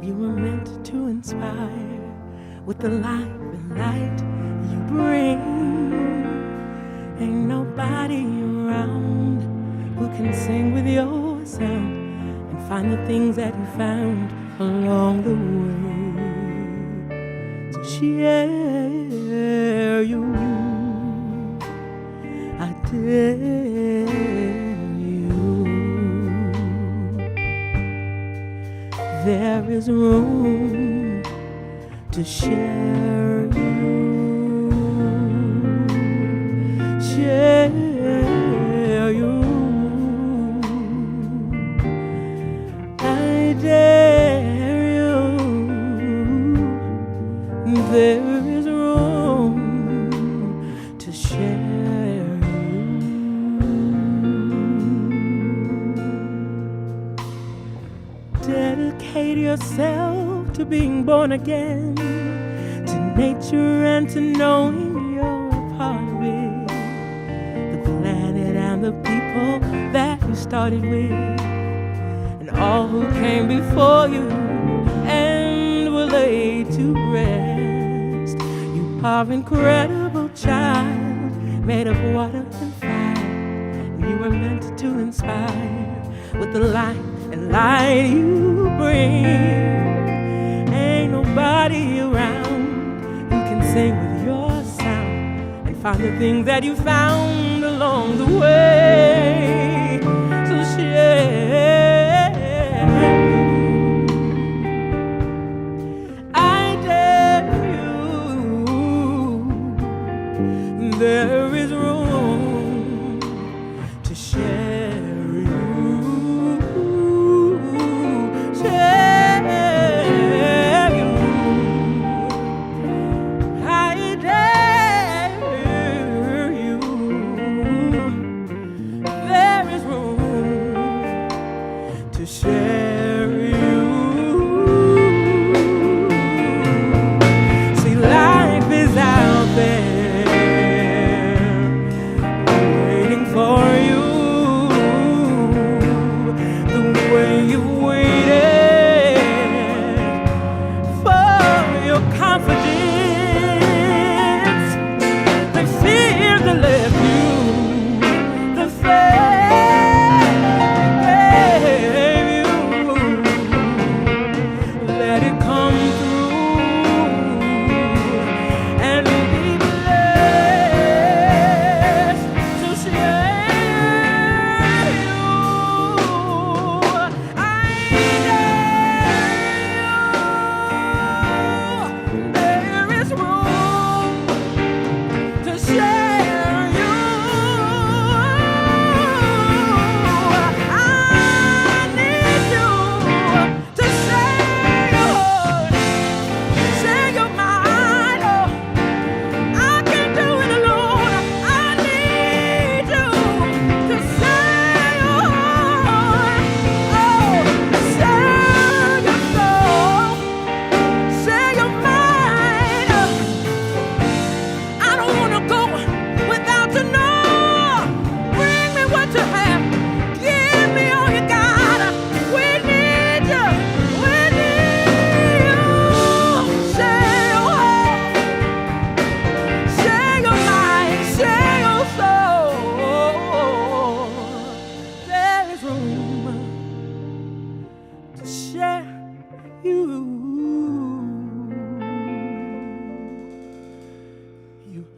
You were meant to inspire with the life and light you bring. Ain't nobody around who can sing with your sound and find the things that you found along the way. So share you, I dare you. There is room to share you, share you. I dare you. There is room to share you. Dedicate yourself to being born again, to nature and to knowing you're a part of it. The planet and the people that you started with, and all who came before you and were laid to rest. You are incredible child, made of water and fire. You were meant to inspire with the light and light you bring. Ain't nobody around who can sing with your sound and find the things that you found along the way. So share. I dare you. There is room to share.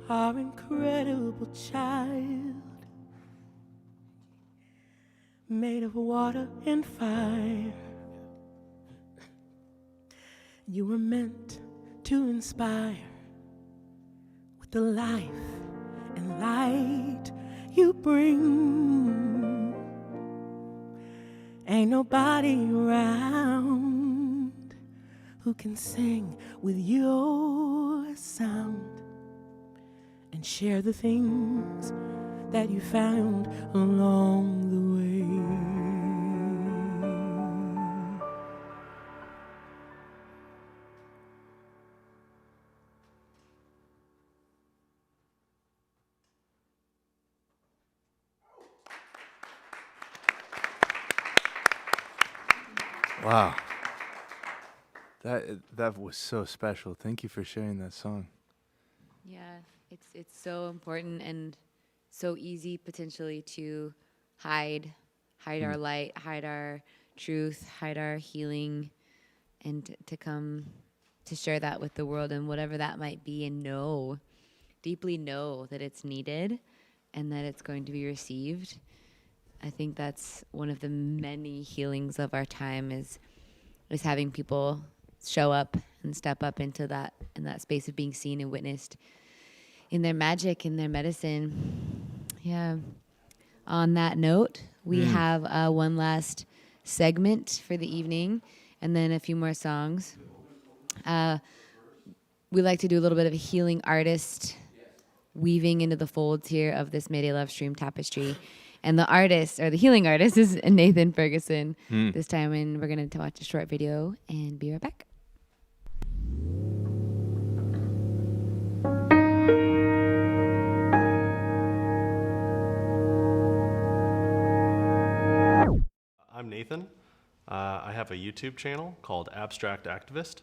our incredible child, made of water and fire. You were meant to inspire with the life and light you bring. Ain't nobody around who can sing with your sound and share the things that you found along the way. Wow. That was so special. Thank you for sharing that song. Yeah, it's so important and so easy potentially to hide our light, hide our truth, hide our healing, and to come to share that with the world and whatever that might be, and deeply know that it's needed and that it's going to be received. I think that's one of the many healings of our time is having people show up and step up into that space of being seen and witnessed in their magic, in their medicine. Yeah. On that note, we have one last segment for the evening and then a few more songs. We like to do a little bit of a healing artist weaving into the folds here of this Mayday LoveStream tapestry. And the artist, or the healing artist, is Nathan Ferguson this time. And we're going to watch a short video and be right back. I'm Nathan. I have a YouTube channel called Abstract Activist,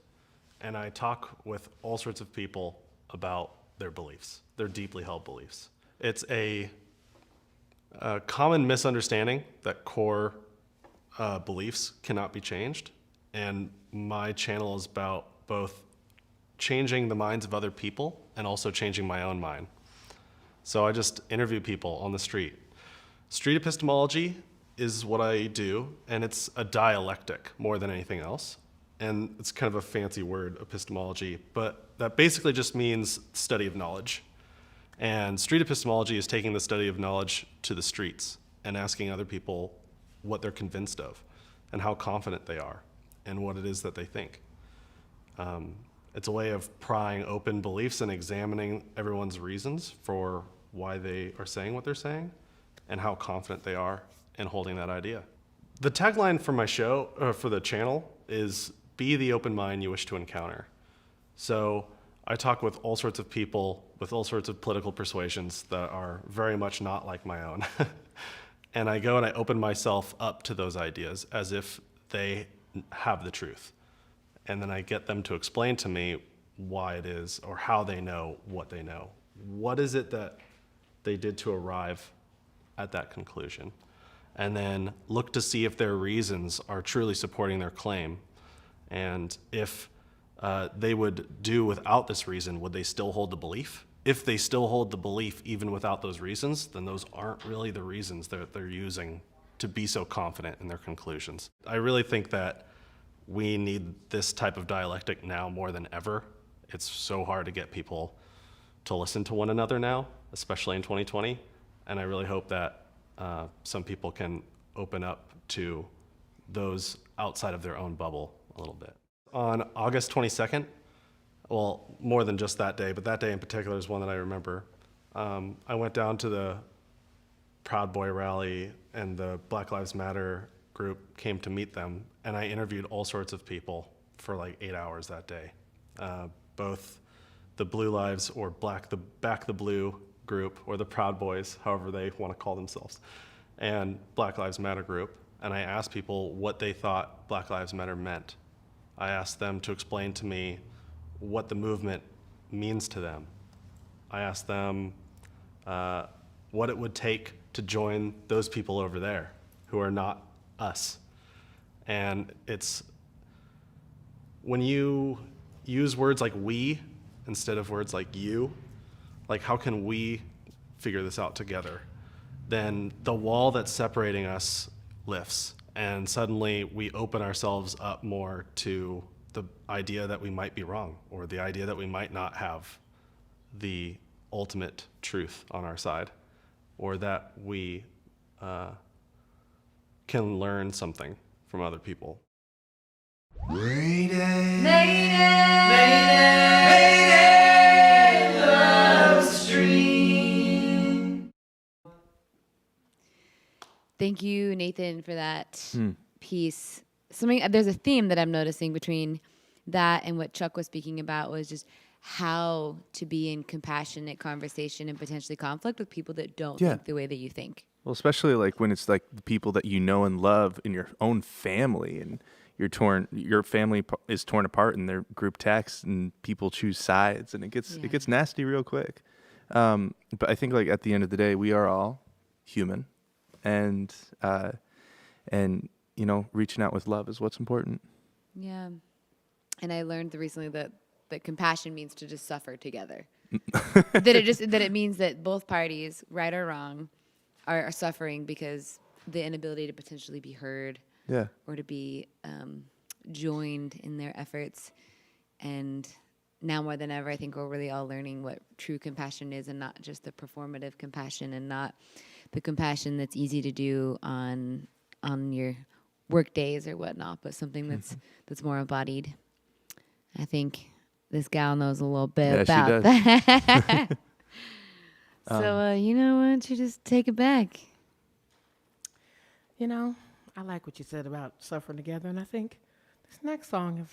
and I talk with all sorts of people about their beliefs, their deeply held beliefs. It's a common misunderstanding that core beliefs cannot be changed, and my channel is about both changing the minds of other people and also changing my own mind. So I just interview people on the street. Street epistemology is what I do, and it's a dialectic more than anything else. And it's kind of a fancy word, epistemology, but that basically just means study of knowledge. And street epistemology is taking the study of knowledge to the streets and asking other people what they're convinced of and how confident they are and what it is that they think. It's a way of prying open beliefs and examining everyone's reasons for why they are saying what they're saying and how confident they are in holding that idea. The tagline for my show, for the channel, is be the open mind you wish to encounter. So I talk with all sorts of people with all sorts of political persuasions that are very much not like my own. And I go and I open myself up to those ideas as if they have the truth. And then I get them to explain to me why it is or how they know what they know. What is it that they did to arrive at that conclusion? And then look to see if their reasons are truly supporting their claim. And if they would do without this reason, would they still hold the belief? If they still hold the belief even without those reasons, then those aren't really the reasons that they're using to be so confident in their conclusions. I really think that we need this type of dialectic now more than ever. It's so hard to get people to listen to one another now, especially in 2020. And I really hope that some people can open up to those outside of their own bubble a little bit. On August 22nd, well, more than just that day, but that day in particular is one that I remember. I went down to the Proud Boy rally, and the Black Lives Matter group came to meet them, and I interviewed all sorts of people for like 8 hours that day. Both the Blue Lives or Back the Blue group, or the Proud Boys, however they want to call themselves, and Black Lives Matter group, and I asked people what they thought Black Lives Matter meant. I asked them to explain to me what the movement means to them. I asked them what it would take to join those people over there who are not us. And it's when you use words like we instead of words like you, like how can we figure this out together, then the wall that's separating us lifts, and suddenly we open ourselves up more to the idea that we might be wrong, or the idea that we might not have the ultimate truth on our side, or that we can learn something from other people. Mayday, Mayday LoveStream. Thank you, Nathan, for that piece. There's a theme that I'm noticing between that and what Chuck was speaking about was just how to be in compassionate conversation and potentially conflict with people that don't think the way that you think. Well, especially like when it's like the people that you know and love in your own family, and your family is torn apart in their group texts, and people choose sides, and it gets nasty real quick. But I think like at the end of the day, we are all human, and you know, reaching out with love is what's important. Yeah, and I learned recently that compassion means to just suffer together. that it means that both parties, right or wrong, are suffering because the inability to potentially be heard, or to be joined in their efforts. And now more than ever, I think we're really all learning what true compassion is, and not just the performative compassion, and not the compassion that's easy to do on your work days or whatnot, but something that's more embodied. I think this gal knows a little bit about that. So, you know, why don't you just take it back? You know, I like what you said about suffering together, and I think this next song is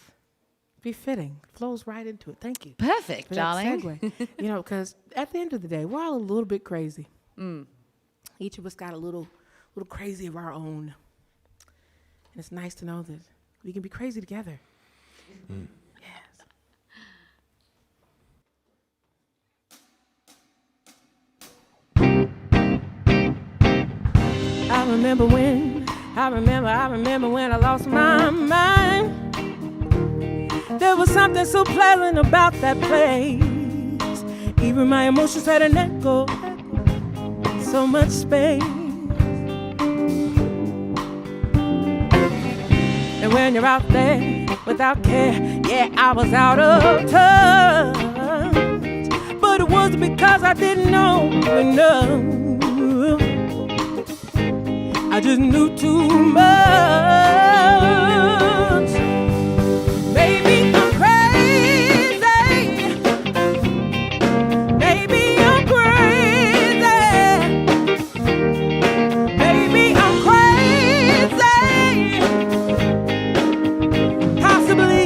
befitting. Flows right into it. Thank you. Perfect, for that darling. segue. You know, because at the end of the day, we're all a little bit crazy. Each of us got a little crazy of our own. And it's nice to know that we can be crazy together. Yes. I remember when I lost my mind. There was something so pleasant about that place. Even my emotions had an echo, so much space. And when you're out there without care, yeah, I was out of touch. But it wasn't because I didn't know enough. I just knew too much. Maybe I'm crazy. Maybe I'm crazy. Maybe I'm crazy. Possibly.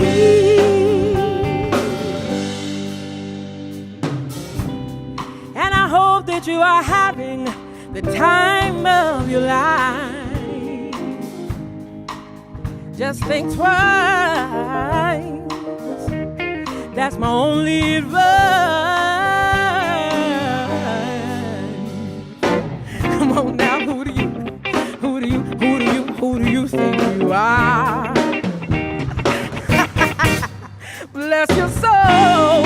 And I hope that you are having the time of your life. Just think twice. That's my only advice. Come on now, who do you think you are? Bless your soul.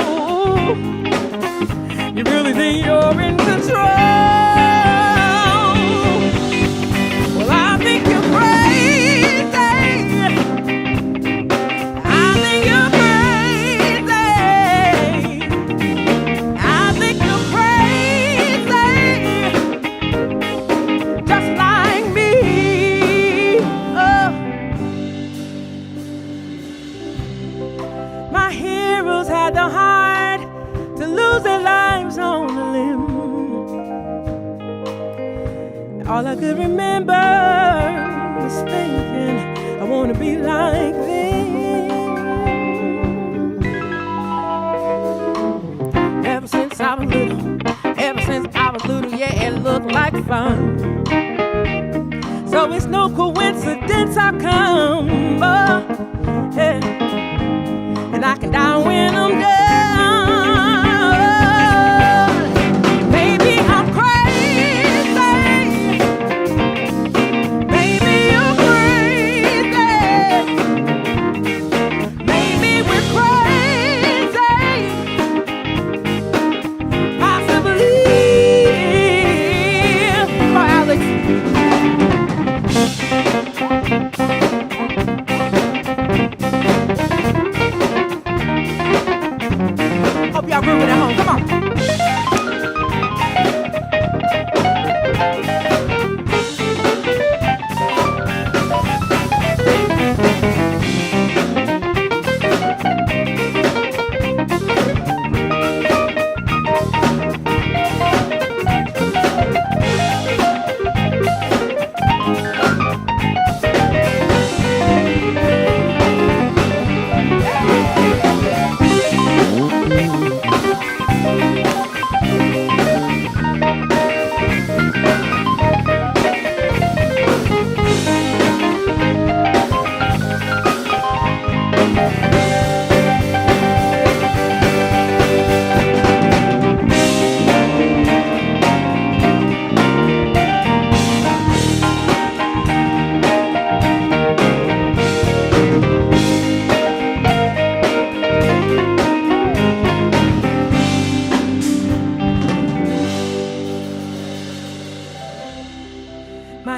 You really think you're in control? Well, I think you're crazy. I think you're crazy. I think you're crazy. Just like me. Oh. My heroes had the heart to lose their lives on a limb. All I could remember was thinking, I want to be like them. Ever since I was little, yeah, it looked like fun. So it's no coincidence I come, yeah. And I can die when I'm dead. Maybe I'm crazy. Maybe you're crazy. Maybe we're crazy. Possibly.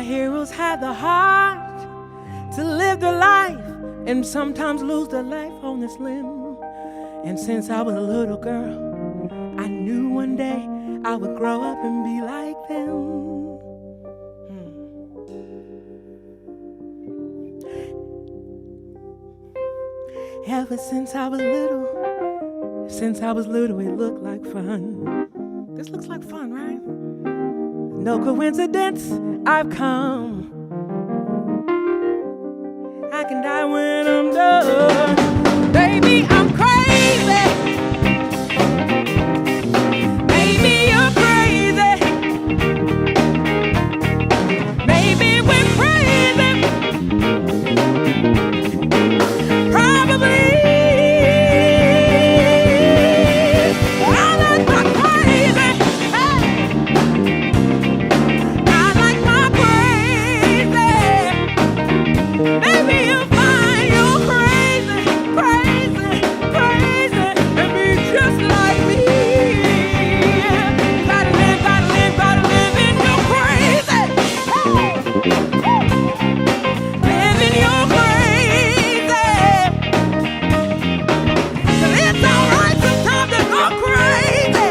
My heroes had the heart to live their life and sometimes lose their life on this limb. And since I was a little girl, I knew one day I would grow up and be like them. Ever since I was little, it looked like fun. This looks like fun, right? No coincidence, I've come. I can die when I'm done. Baby, I'm crazy. Maybe you're crazy. Maybe we're crazy. Probably. I like my crazy. Hey. I like my crazy. Maybe you'll find you're crazy, crazy, crazy, and be just like me. Gotta live in your crazy. Live in your crazy. It's alright sometimes to go crazy,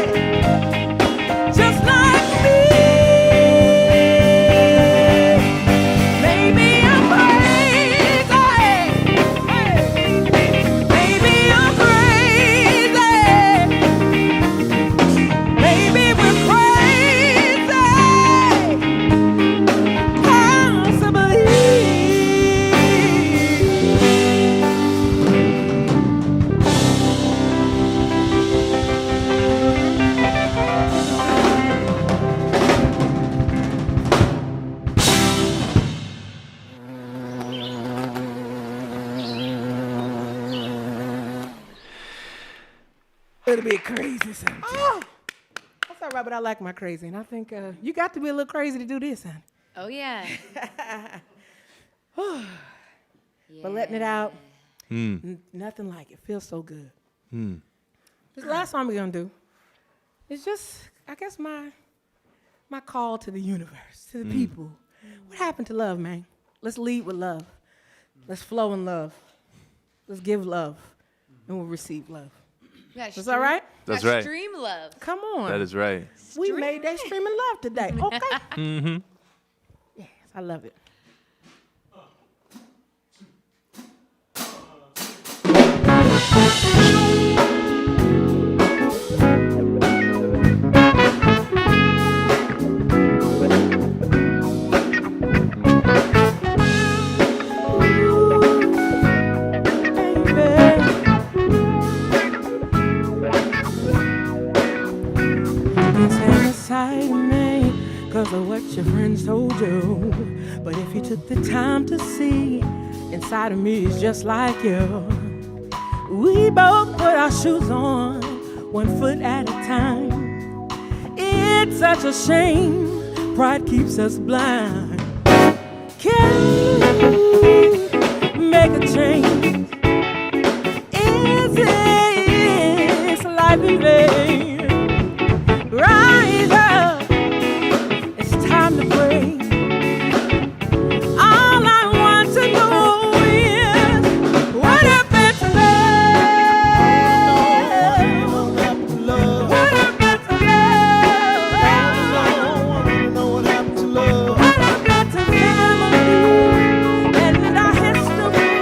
just like me. Maybe I'm crazy. Maybe I'm crazy. Maybe we're crazy. Possibly. It'll be crazy sometimes. Oh, that's all right, but I like my crazy, and I think you got to be a little crazy to do this, honey. Oh, yeah. But letting it out, Hmm. nothing like it. Feels so good. Hmm. This last song we're gonna do is just, I guess, my call to the universe, to the people. What happened to love, man? Let's lead with love. Let's flow in love. Let's give love, and we'll receive love. Is that right? That's right. Stream love. Come on. That is right. We made that streaming love today. Okay. Mm-hmm. Yes, I love it. Because of what your friends told you. But if you took the time to see, inside of me is just like you. We both put our shoes on, 1 foot at a time. It's such a shame, pride keeps us blind. Can you make a change? Is this life in vain? Rise up. Time to pray. All I want to know is what happened to love? What happened to love? What happened to love? What happened to family and our history?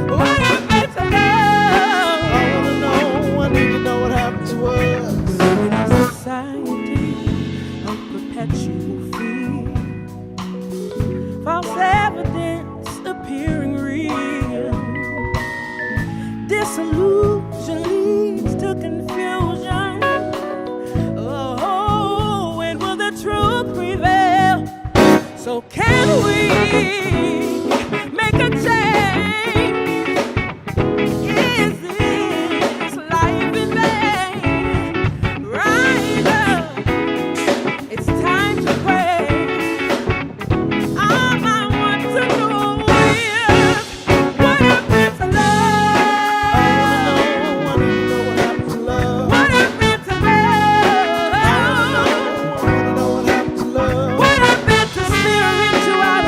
What happened to love? I wanna know. I need to know what happened to us. In our society of perpetual false evidence appearing real. Disillusion leads to confusion. Oh, when will the truth prevail? So can we make a change? Is this life in vain? Rise up. It's time to pray. What happened to spirituality?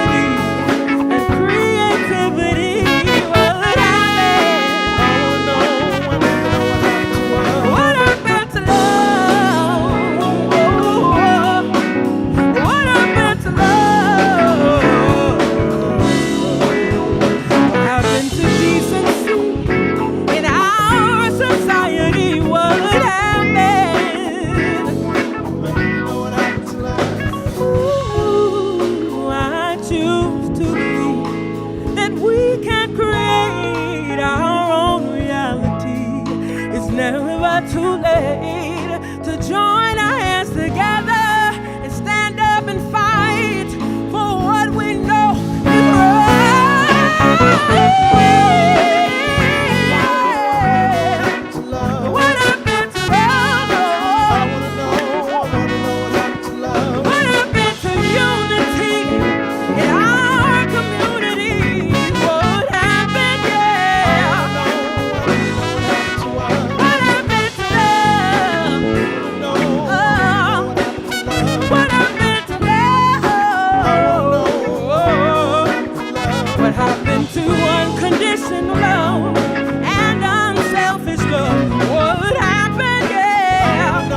too late to join our hands together and stand up and fight for what we know is right. What happened to love? What happened to unity in our community? What happened, yeah? What happened to love? What happened to love? What happened to unconditional love and unselfish love? What happened, yeah?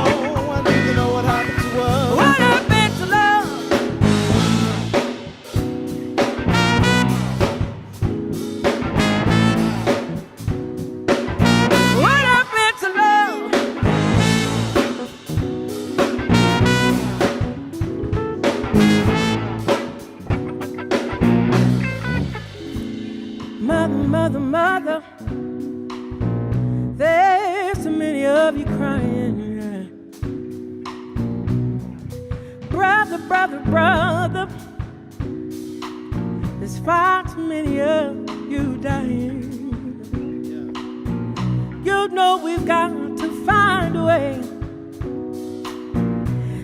What happened to love? What happened to love? Mother, mother, mother, there's so many of you crying. Yeah. Brother, brother, brother, there's far too many of you dying. You know we've got to find a way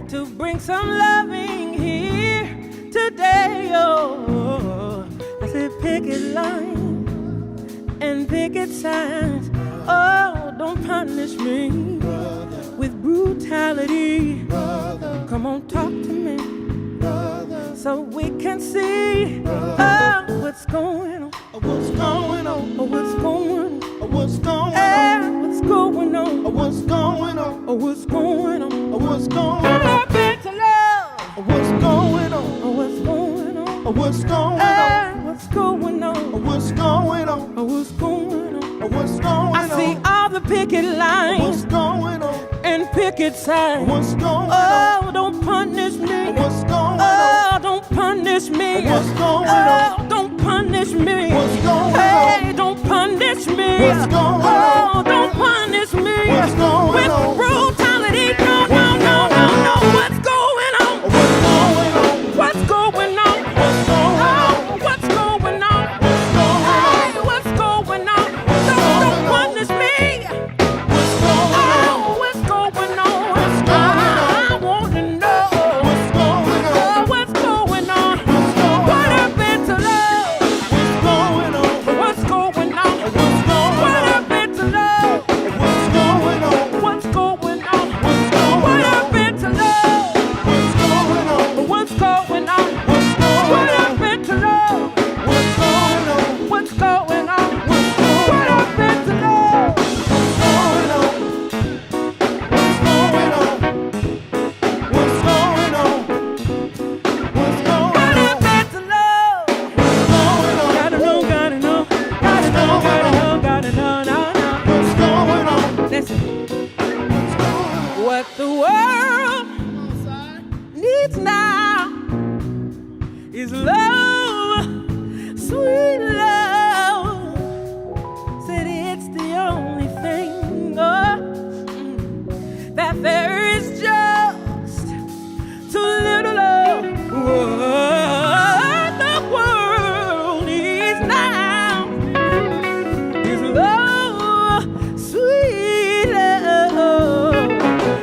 to bring some loving here today. Oh, I said picket line and picket signs. Oh, don't punish me with brutality. Come on, talk to me so we can see what's going on. What's going on? What's going on? What's going on? What's going on? What's going on? What's going on? What's going on? What happened to love? What's going on? What's going on? What's going on? What's going on? What's going on? What's going on? What's going on? I see all the picket lines. What's going on? And picket signs. What's going on? Oh, don't punish me. What's going on? Oh, don't punish me. What's going on? Oh, don't punish me. What's going on? Hey, don't punish me. What's going on? Oh, don't punish me. What's going on? With brutality. No, no, no, no, no. What's going on? What's going on? What's going on? What's going on? What's going on? Hey, what's going on? Don't punish me. What's going on? What's going on? I want to know. What's going on? What's going on? What happened to love? What's going on? What happened to love? What's going on? What's going on? What happened to love? What's going on? What's going on? What happened to love? What's going on? What's going on? What happened to love? What's going on? What's going on? What's going on? What happened to love? What's going on? Gotta know, gotta know, gotta know, gotta know, gotta know, no, no. What's going on? Listen. What the world needs now is love, sweet love. Said it's the only thing that there is just too little of. What the world needs now is love, sweet love.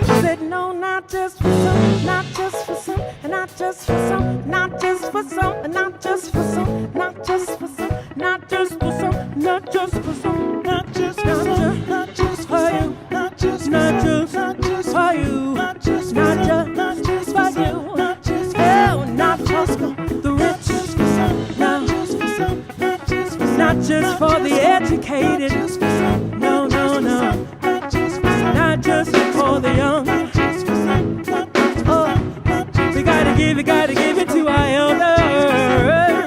I said no, not just for some, not just for some, and not just for some, not just for some, and not just for some, not just for some, not just for some, not just for some, not just for some, not just for you, not just for you, not just for you, not just for you, not just for not just for the rich, not just for some, not just for some, not just for the educated, no, no, no, not just for the young. Oh, we gotta give it to our elders.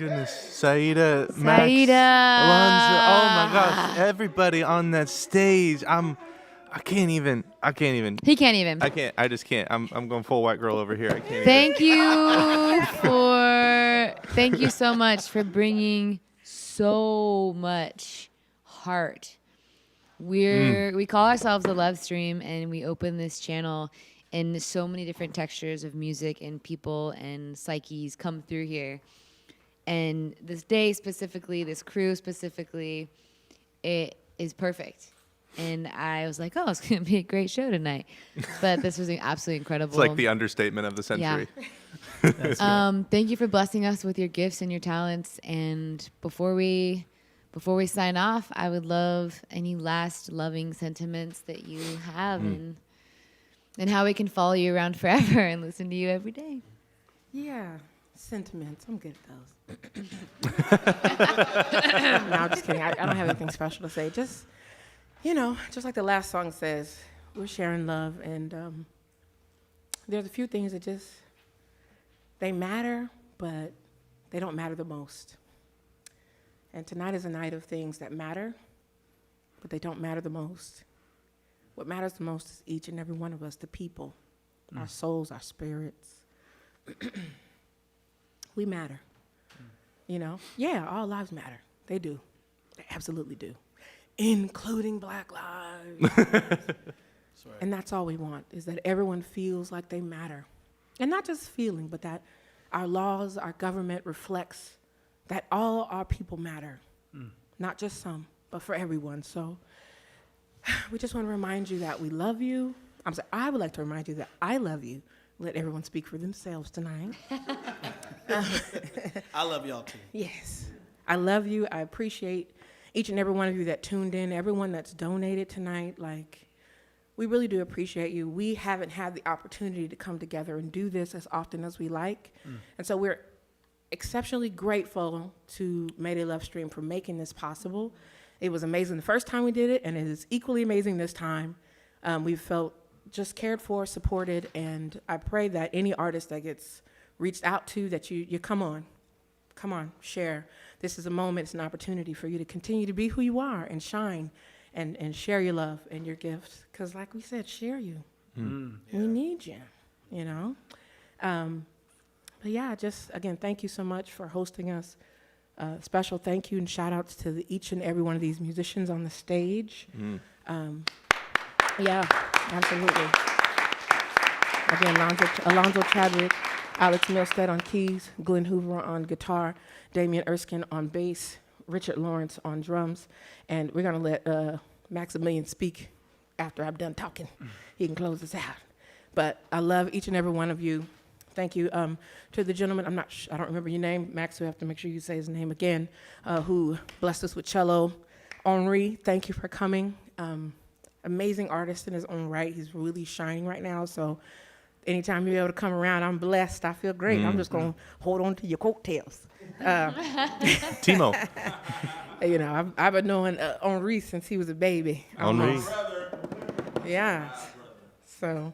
goodness. Saeeda, Max, Saeeda. Alonzo. Oh my gosh. Everybody on that stage. I can't even. He can't even. I just can't. I'm going full white girl over here. I can't Thank you so much for bringing so much heart. We call ourselves the Love Stream, and we open this channel, and so many different textures of music and people and psyches come through here. And this day specifically, this crew specifically, it is perfect. And I was like, oh, it's going to be a great show tonight. But this was absolutely incredible. It's like the understatement of the century. Yeah. Thank you for blessing us with your gifts and your talents. And before we sign off, I would love any last loving sentiments that you have and how we can follow you around forever and listen to you every day. Yeah, sentiments. I'm good at those. No, I'm just kidding. I don't have anything special to say. Just, just like the last song says, we're sharing love. And there's a few things that they matter, but they don't matter the most. And tonight is a night of things that matter, but they don't matter the most. What matters the most is each and every one of us, the people, our souls, our spirits. We matter. Yeah, all lives matter. They do. They absolutely do, including Black lives. And that's all we want, is that everyone feels like they matter. And not just feeling, but that our laws, our government reflects that all our people matter. Not just some, but for everyone. So we just want to remind you that we love you. I would like to remind you that I love you. Let everyone speak for themselves tonight. I love y'all too. Yes. I love you. I appreciate each and every one of you that tuned in, everyone that's donated tonight. We really do appreciate you. We haven't had the opportunity to come together and do this as often as we like. And so we're exceptionally grateful to Mayday LoveStream for making this possible. It was amazing the first time we did it, and it is equally amazing this time. We felt just cared for, supported, and I pray that any artist that gets reached out to, that you come on, share. This is a moment, it's an opportunity for you to continue to be who you are and shine and share your love and your gifts. Because like we said, share you. We need you, But yeah, just again, thank you so much for hosting us. Special thank you and shout outs to each and every one of these musicians on the stage. Yeah, absolutely. Again, Alonzo Chadwick, Alex Milstead on keys, Glenn Hoover on guitar, Damian Erskine on bass, Richard Lawrence on drums, and we're gonna let Maximilian speak after I'm done talking. He can close us out. But I love each and every one of you. Thank you to the gentleman, I don't remember your name, Max, we have to make sure you say his name again, who blessed us with cello. Henri, thank you for coming. Amazing artist in his own right. He's really shining right now. So anytime you're able to come around, I'm blessed. I feel great. I'm just going to hold on to your coattails. Timo. I've been knowing Henri since he was a baby. Henri. Yeah. So,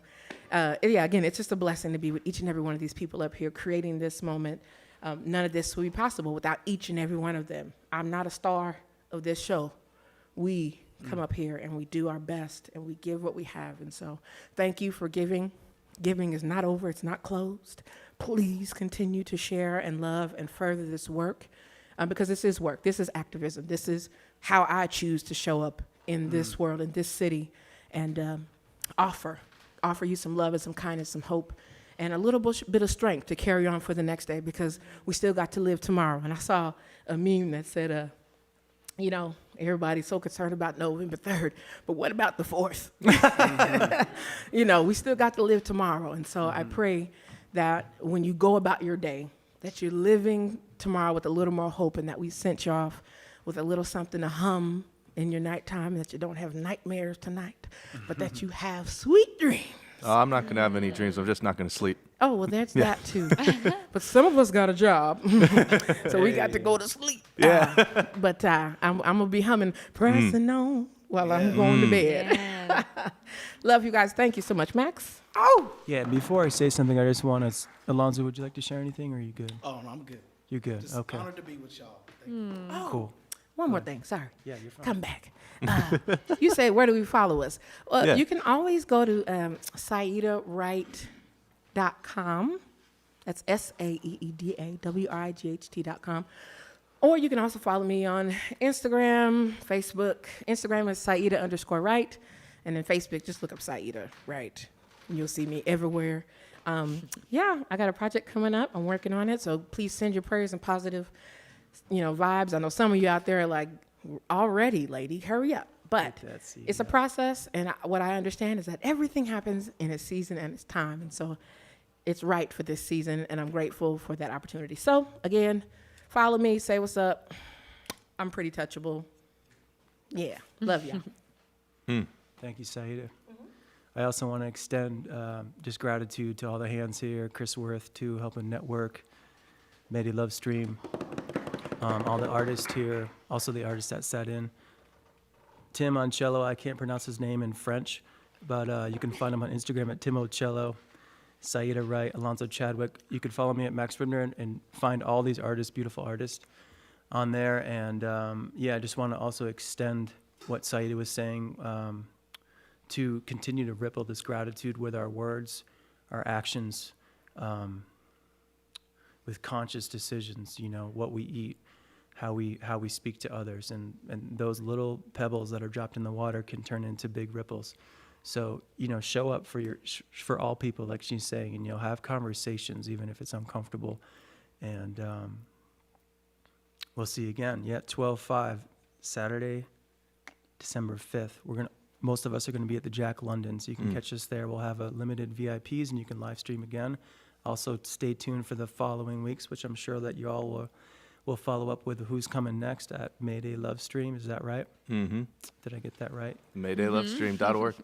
again, it's just a blessing to be with each and every one of these people up here creating this moment. None of this would be possible without each and every one of them. I'm not a star of this show. We come up here and we do our best and we give what we have. And so thank you for giving. Giving is not over. It's not closed. Please continue to share and love and further this work because this is work. This is activism. This is how I choose to show up in this world, in this city, and offer you some love and some kindness, some hope, and a little bit of strength to carry on for the next day because we still got to live tomorrow. And I saw a meme that said, everybody's so concerned about November 3rd, but what about the 4th? We still got to live tomorrow. And so I pray that when you go about your day, that you're living tomorrow with a little more hope and that we sent you off with a little something to hum in your nighttime, and that you don't have nightmares tonight, but that you have sweet dreams. Oh, I'm not going to have any dreams. I'm just not going to sleep. Oh, well, there's that too. But some of us got a job, so we got to go to sleep. Yeah. But I'm going to be humming, pressing on while I'm going to bed. Yeah. Love you guys. Thank you so much. Max? Oh! Yeah, before I say something, I just want to, Alonzo, would you like to share anything, or are you good? Oh, no, I'm good. You're good. Just Okay. honored to be with y'all. Oh, Cool. one more thing. Sorry. Yeah, you're fine. Come back. You say, where do we follow us? Well, Yeah. you can always go to SaeedaWright.com. That's SaeedaWright.com. Or you can also follow me on Instagram, Facebook. Instagram is Saeeda_Wright. And then Facebook, just look up Saeeda Wright. And you'll see me everywhere. Yeah, I got a project coming up. I'm working on it. So please send your prayers and positive, vibes. I know some of you out there are like, already, lady, hurry up. But it's a process. And what I understand is that everything happens in its season and its time. And so it's right for this season. And I'm grateful for that opportunity. So again, follow me, say what's up. I'm pretty touchable. Yeah, love y'all. Thank you, Saeeda. I also want to extend just gratitude to all the hands here, Chris Worth, too, helping network, Mayday LoveStream, all the artists here, also the artists that sat in. Tim on cello, I can't pronounce his name in French, but you can find him on Instagram at timocello, Saeeda Wright, Alonzo Chadwick. You can follow me at Max Ribner and find all these artists, beautiful artists, on there. And I just want to also extend what Saeeda was saying, to continue to ripple this gratitude with our words, our actions, with conscious decisions, what we eat, how we speak to others, and those little pebbles that are dropped in the water can turn into big ripples. So, show up for all people, like she's saying, and have conversations, even if it's uncomfortable. And we'll see you again. Yeah, 12/5, Saturday, December 5th. Most of us are going to be at the Jack London, so you can catch us there. We'll have a limited VIPs, and you can live stream again. Also, stay tuned for the following weeks, which I'm sure that you all will follow up with who's coming next at Mayday LoveStream. Is that right? Mm-hmm. Did I get that right? maydaylovestream.org.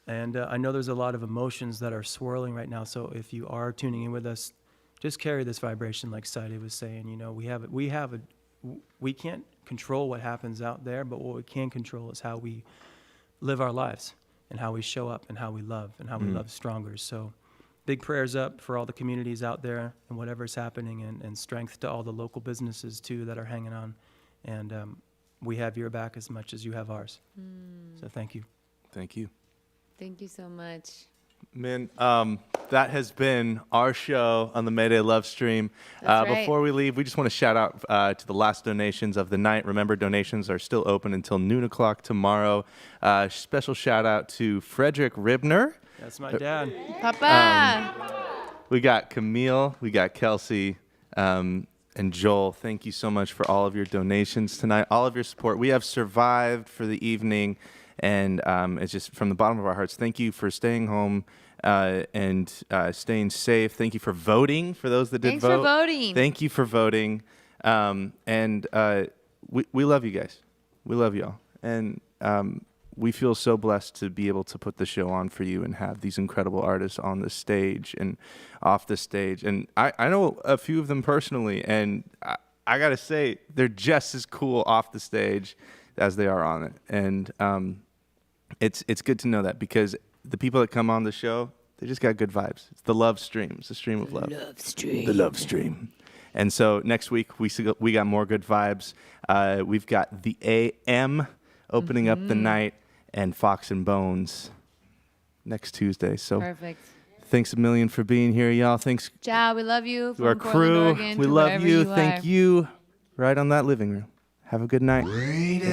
And I know there's a lot of emotions that are swirling right now, so if you are tuning in with us, just carry this vibration like Saeeda was saying. We can't control what happens out there, but what we can control is how we live our lives and how we show up and how we love and how we love stronger. So big prayers up for all the communities out there and whatever's happening, and strength to all the local businesses too that are hanging on. And we have your back as much as you have ours. So thank you. Thank you. Thank you so much. Man, that has been our show on the Mayday LoveStream. That's right. Before we leave, we just want to shout out to the last donations of the night. Remember, donations are still open until noon o'clock tomorrow. Special shout out to Frederick Ribner. That's my dad. Papa! We got Camille, we got Kelsey, and Joel. Thank you so much for all of your donations tonight, all of your support. We have survived for the evening. And it's just from the bottom of our hearts, thank you for staying home and staying safe. Thank you for voting, for those that did vote. Thanks for voting. Thank you for voting. And we love you guys. We love y'all. And we feel so blessed to be able to put the show on for you and have these incredible artists on the stage and off the stage. And I know a few of them personally, and I got to say, they're just as cool off the stage as they are on it. And it's good to know that, because the people that come on the show, they just got good vibes. It's the love stream. It's the stream of love. The love stream. And so next week, we got more good vibes. We've got the AM opening up the night, and Fox and Bones next Tuesday. So Perfect. Thanks a million for being here, y'all. Thanks Ciao, we love you. to our From Portland, crew. Oregon, We to love wherever you. are. Thank you. Right on that living room. Have a good night. Mayday!